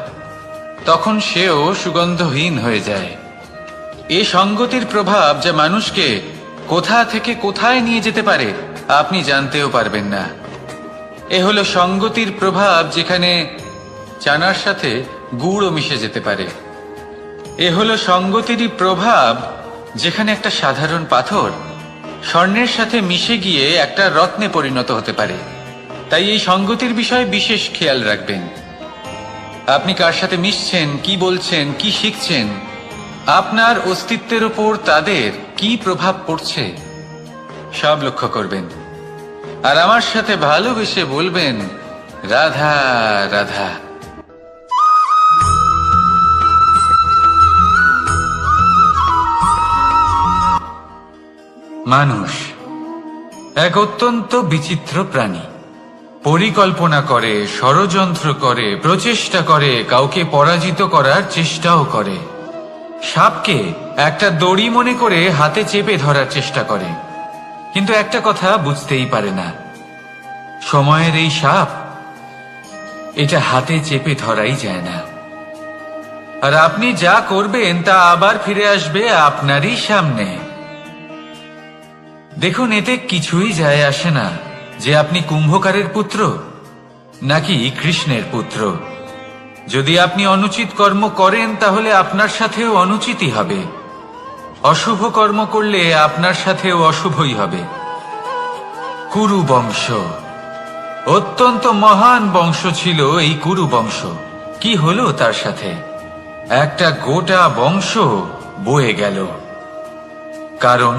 তখন সেও সুগন্ধহীন হয়ে যায়। এ সঙ্গতির প্রভাব যা মানুষকে কোথা থেকে কোথায় নিয়ে যেতে পারে আপনি জানতেও পারবেন না। এ হলো সঙ্গতির প্রভাব, যেখানে চানার সাথে গুড়ও মিশে যেতে পারে। এ হলো সঙ্গতিরই প্রভাব, যেখানে একটা সাধারণ পাথর স্বর্ণের সাথে মিশে গিয়ে একটা রত্নে পরিণত হতে পারে। তাই এই সঙ্গতির বিষয়ে বিশেষ খেয়াল রাখবেন। আপনি কার সাথে মিশছেন, কি বলছেন, কি শিখছেন, আপনার অস্তিত্বের উপর তাদের কি প্রভাব পড়ছে সব লক্ষ্য করবেন। আর আমার সাথে ভালোবেসে বলবেন, রাধা রাধা। মানুষ এক অত্যন্ত বিচিত্র প্রাণী। পরিকল্পনা করে, ষড়যন্ত্র করে, প্রচেষ্টা করে, কাউকে পরাজিত করার চেষ্টাও করে। সাপকে একটা দড়ি মনে করে হাতে চেপে ধরার চেষ্টা করে, কিন্তু একটা কথা বুঝতেই পারে না, সময়ের এই সাপ, এটা হাতে চেপে ধরাই যায় না। আর আপনি যা করবেন তা আবার ফিরে আসবে আপনারই সামনে। দেখুন, এতে কিছুই যায় আসে না যে আপনি কুম্ভকারের পুত্র নাকি কৃষ্ণের পুত্র। যদি আপনি অনুচিত কর্ম করেন, তাহলে আপনার সাথেও অনুচিতই হবে। অশুভ কর্ম করলে আপনার সাথেও অশুভই হবে। কুরু বংশ অত্যন্ত মহান বংশ ছিল। এই কুরু বংশ কি হলো তার সাথে? একটা গোটা বংশ বয়ে গেল, কারণ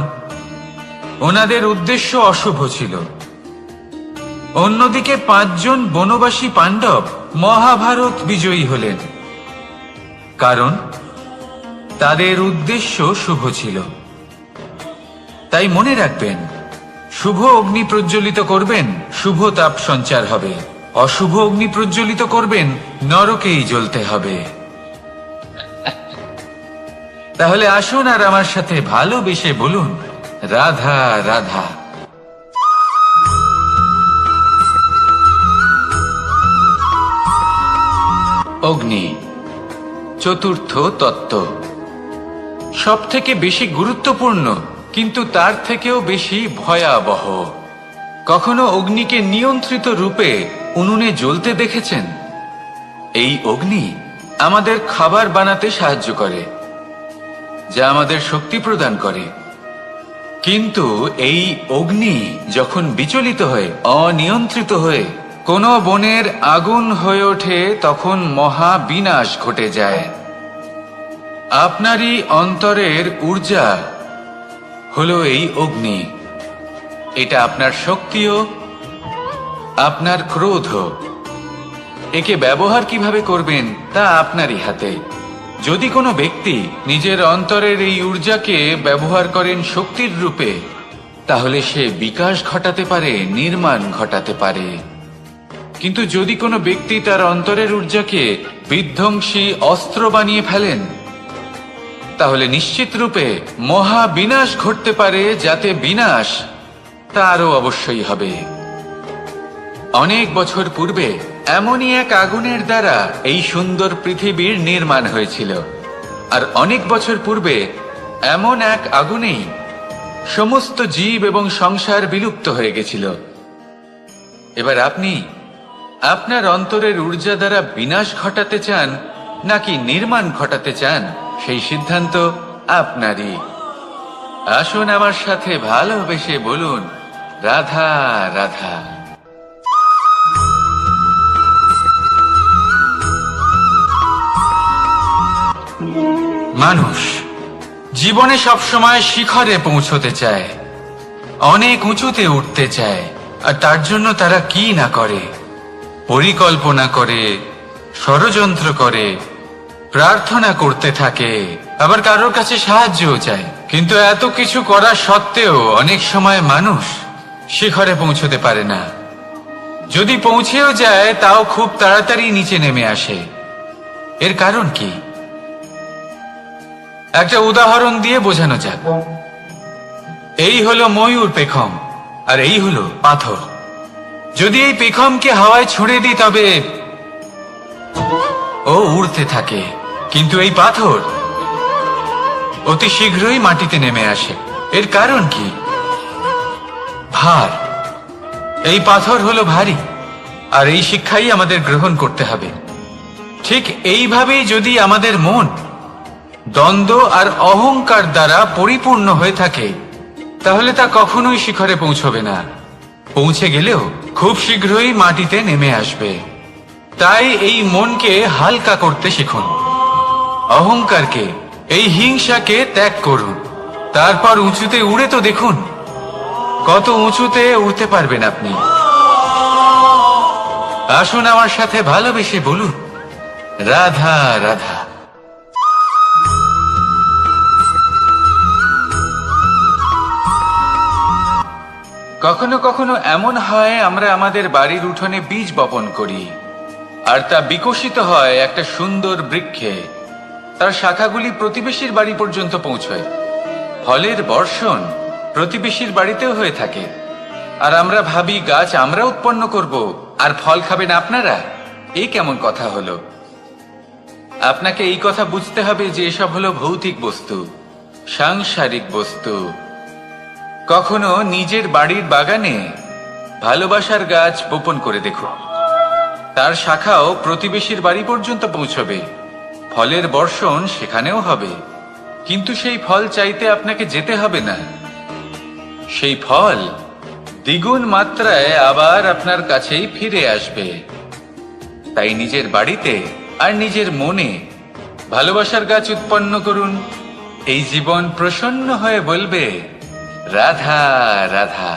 ওনাদের উদ্দেশ্য অশুভ ছিল। অন্যদিকে 5 জন বনবাসী পাণ্ডব মহাভারত বিজয়ী হলেন, কারণ তাদের উদ্দেশ্য শুভ ছিল। তাই মনে রাখবেন, শুভ অগ্নি প্রজ্বলিত করবেন, শুভ তাপ সঞ্চার হবে। অশুভ অগ্নি প্রজ্বলিত করবেন, নরকেই জ্বলতে হবে। তাহলে আসুন আর আমার সাথে ভালোবেসে বলুন, রাধা রাধা। অগ্নি চতুর্থ তত্ত্ব, সব থেকে বেশি গুরুত্বপূর্ণ, কিন্তু তার থেকেও বেশি ভয়াবহ। কখনো অগ্নিকে নিয়ন্ত্রিত রূপে উনুনে জ্বলতে দেখেছেন? এই অগ্নি আমাদের খাবার বানাতে সাহায্য করে, যা আমাদের শক্তি প্রদান করে। কিন্তু এই অগ্নি যখন বিচলিত হয়ে, অনিয়ন্ত্রিত হয়ে কোনো বনের আগুন হয়ে ওঠে, তখন মহা বিনাশ ঘটে যায়। আপনারই অন্তরের ঊর্জা হলো এই অগ্নি। এটা আপনার শক্তিও, আপনার ক্রোধও। একে ব্যবহার কিভাবে করবেন তা আপনারই হাতে। যদি কোনো ব্যক্তি নিজের অন্তরের এই ঊর্জাকে ব্যবহার করেন শক্তির রূপে, তাহলে সে বিকাশ ঘটাতে পারে, নির্মাণ ঘটাতে পারে। কিন্তু যদি কোনো ব্যক্তি তার অন্তরের ঊর্জাকে বিধ্বংসী অস্ত্র বানিয়ে ফেলেন, তাহলে নিশ্চিত রূপে মহা বিনাশ ঘটতে পারে, যাতে বিনাশ তারও অবশ্যই হবে। অনেক বছর পূর্বে এমনই এক আগুনের দ্বারা এই সুন্দর পৃথিবীর নির্মাণ হয়েছিল, আর অনেক বছর পূর্বে এমন এক আগুনেই সমস্ত জীব এবং সংসার বিলুপ্ত হয়ে গেছিল। এবার আপনি আপনার অন্তরের ঊর্জা দ্বারা বিনাশ ঘটাতে চান নাকি নির্মাণ ঘটাতে চান, সেই সিদ্ধান্ত আপনারই। আসুন আমার সাথে ভালোবেসে বলুন, রাধা রাধা। মানুষ জীবনে সবসময় শিখরে পৌঁছতে চায়, অনেক উঁচুতে উঠতে চায়, আর তার জন্য তারা কি না করে, পরিকল্পনা করে, ষড়যন্ত্র করে, প্রার্থনা করতে থাকে, আবার কারোর কাছে সাহায্যও চায়। কিন্তু এত কিছু করা সত্ত্বেও অনেক সময় মানুষ শিখরে পৌঁছতে পারে না। যদি পৌঁছেও যায় তাও খুব তাড়াতাড়ি নিচে নেমে আসে। এর কারণ কি? একটা উদাহরণ দিয়ে বোঝানো যাক। এই হলো ময়ূর পেখম, আর এই হলো পাথর। যদি এই পেখমকে হাওয়ায় ছুঁড়ে দিই তবে ও উড়তে থাকে, কিন্তু এই পাথর অতি শীঘ্রই মাটিতে নেমে আসে। এর কারণ কি? ভার। এই পাথর হলো ভারী, আর এই শিক্ষাই আমাদের গ্রহণ করতে হবে। ঠিক এইভাবেই যদি আমাদের মন দ্বন্দ্ব আর অহংকার দ্বারা পরিপূর্ণ হয়ে থাকে, তাহলে তা কখনোই শিখরে পৌঁছবে না। পৌঁছে গেলেও খুব শীঘ্রই মাটিতে নেমে আসবে। তাই এই মনকে হালকা করতে শিখুন, অহংকারকে, এই হিংসাকে ত্যাগ করুন। তারপর উঁচুতে উড়ে তো দেখুন কত উঁচুতে উড়তে পারবেন আপনি। আসুন আমার সাথে ভালোবেসে বলুন, রাধা রাধা। কখনো কখনো এমন হয় আমরা আমাদের বাড়ির উঠোনে বীজ বপন করি, আর তা বিকশিত হয় একটা সুন্দর বৃক্ষে। তার শাখাগুলি প্রতিবেশীর বাড়ি পর্যন্ত পৌঁছয়। ফলের বর্ষণ প্রতিবেশীর বাড়িতেও হয়ে থাকে, আর আমরা ভাবি গাছ আমরা উৎপন্ন করব আর ফল খাবেন আপনারা। এই কেমন কথা হলো? আপনাকে এই কথা বুঝতে হবে যে এসব হলো ভৌতিক বস্তু, সাংসারিক বস্তু। কখনো নিজের বাড়ির বাগানে ভালোবাসার গাছ বপন করে দেখুন। তার শাখাও প্রতিবেশীর বাড়ি পর্যন্ত পৌঁছবে, ফলের বর্ষণ সেখানেও হবে। কিন্তু সেই ফল চাইতে আপনাকে যেতে হবে না, সেই ফল দ্বিগুণ মাত্রায় আবার আপনার কাছেই ফিরে আসবে। তাই নিজের বাড়িতে আর নিজের মনে ভালোবাসার গাছ উৎপন্ন করুন। এই জীবন প্রসন্ন হয়ে বলবে, রাধা রাধা।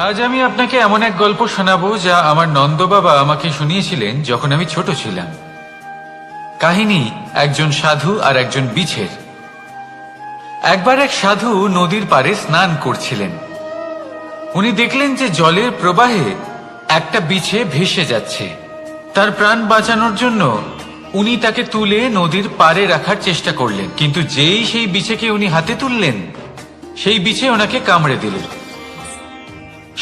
আজ আমি আপনাকে এমন এক গল্প শোনাবো যা আমার নন্দ বাবা আমাকে শুনিয়েছিলেন যখন আমি ছোট ছিলাম। কাহিনী একজন সাধু আর একজন বিছের। একবার এক সাধু নদীর পাড়ে স্নান করছিলেন। উনি দেখলেন যে জলের প্রবাহে একটা বিছে ভেসে যাচ্ছে। তার প্রাণ বাঁচানোর জন্য উনি তাকে তুলে নদীর পাড়ে রাখার চেষ্টা করলেন, কিন্তু যেই সেই বিছেকে উনি হাতে তুললেন, সেই বিছে ওনাকে কামড়ে দিল।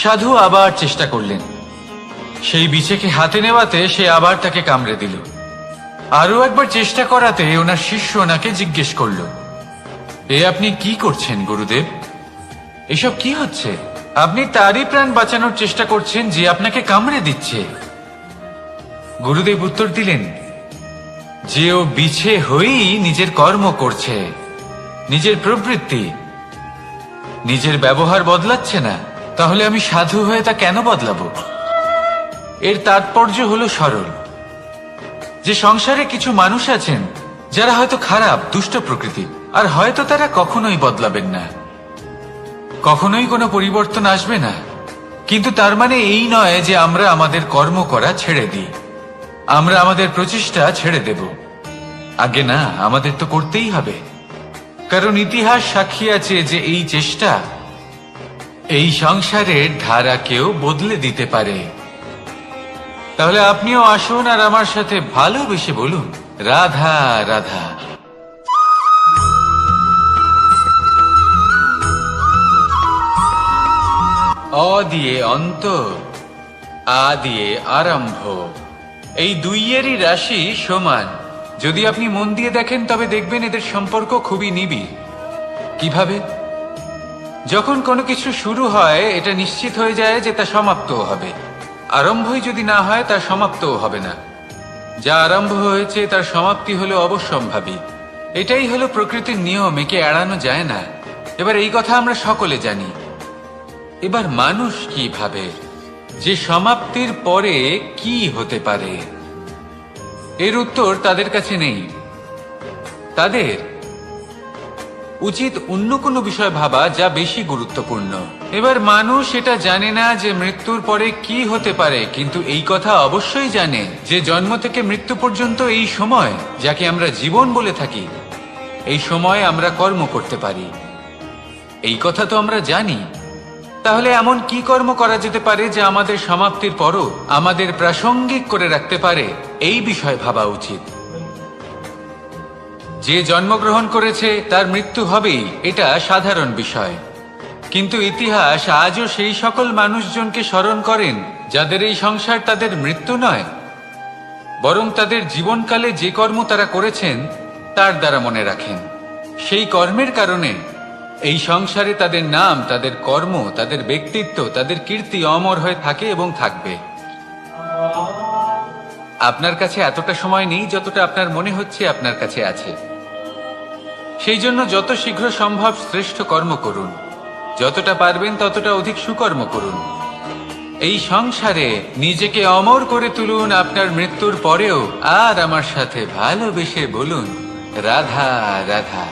সাধু আবার চেষ্টা করলেন, সেই বিছেকে হাতে নেওয়াতে সে আবার তাকে কামড়ে দিল। আরো একবার চেষ্টা করাতে ওনার শিষ্য ওনাকে জিজ্ঞেস করল, এ আপনি কি করছেন গুরুদেব? এসব কি হচ্ছে? আপনি তারই প্রাণ বাঁচানোর চেষ্টা করছেন যে আপনাকে কামড়ে দিচ্ছে। গুরুদেব উত্তর দিলেন যে ও বিছে হয়েই নিজের কর্ম করছে, নিজের প্রবৃত্তি, নিজের ব্যবহার বদলাচ্ছে না। তাহলে আমি সাধু হয়ে তা কেন বদলাবো? এর তাৎপর্য হলো সরল, যে সংসারে কিছু মানুষ আছেন যারা হয়তো খারাপ, দুষ্ট প্রকৃতির, আর হয়তো তারা কখনোই বদলাবেন না, কখনোই কোনো পরিবর্তন আসবে না। কিন্তু তার মানে এই নয় যে আমরা আমাদের কর্ম করা ছেড়ে দিই, আমরা আমাদের প্রচেষ্টা ছেড়ে দেব। আগে না, আমাদের তো করতেই হবে, কারণ ইতিহাস সাক্ষী আছে যে এই চেষ্টা এই সংসারের ধারাকেও বদলে দিতে পারে। তাহলে আপনিও আসুন আর আমার সাথে ভালোবেসে বলুন, রাধা রাধা। অ দিয়ে অন্ত, আ দিয়ে আরম্ভ, এই দুইয়েরই রাশি সমান। যদি আপনি মন দিয়ে দেখেন তবে দেখবেন এদের সম্পর্ক খুবই নিবিড়। কিভাবে? যখন কোনো কিছু শুরু হয় এটা নিশ্চিত হয়ে যায় যে তা সমাপ্তও হবে। আরম্ভই যদি না হয় তার সমাপ্তও হবে না। যা আরম্ভ হয়েছে তার সমাপ্তি হলো অবশ্যম্ভাবী। এটাই হলো প্রকৃতির নিয়ম, একে এড়ানো যায় না। এবার এই কথা আমরা সকলে জানি। এবার মানুষ কি ভাবে যে সমাপ্তির পরে কি হতে পারে, এর উত্তর তাদের কাছে নেই। তাদের উচিত অন্য কোনো বিষয় ভাবা যা বেশি গুরুত্বপূর্ণ। এবার মানুষ এটা জানে না যে মৃত্যুর পরে কি হতে পারে, কিন্তু এই কথা অবশ্যই জানে যে জন্ম থেকে মৃত্যু পর্যন্ত এই সময়, যাকে আমরা জীবন বলে থাকি, এই সময় আমরা কর্ম করতে পারি। এই কথা তো আমরা জানি। তাহলে এমন কি কর্ম করা যেতে পারে যা আমাদের সমাপ্তির পরও আমাদের প্রাসঙ্গিক করে রাখতে পারে, এই বিষয়ে ভাবা উচিত। যে জন্মগ্রহণ করেছে তার মৃত্যু হবেই, এটা সাধারণ বিষয়। কিন্তু ইতিহাস আজও সেই সকল মানুষজনকে স্মরণ করেন যাদের এই সংসার তাদের মৃত্যু নয়, বরং তাদের জীবনকালে যে কর্ম তারা করেছেন তার দ্বারা মনে রাখেন। সেই কর্মের কারণে এই সংসারে তাদের নাম, তাদের কর্ম, তাদের ব্যক্তিত্ব, তাদের কীর্তি অমর হয়ে থাকে এবং থাকবে। আপনার কাছে এতটা সময় নেই যতটা আপনার মনে হচ্ছে আপনার কাছে আছে। সেই জন্য যত শীঘ্র সম্ভব শ্রেষ্ঠ কর্ম করুন, যতটা পারবেন ততটা অধিক সুকর্ম করুন। এই সংসারে নিজেকে অমর করে তুলুন আপনার মৃত্যুর পরেও, আর আমার সাথে ভালোবেসে বলুন, রাধা রাধা।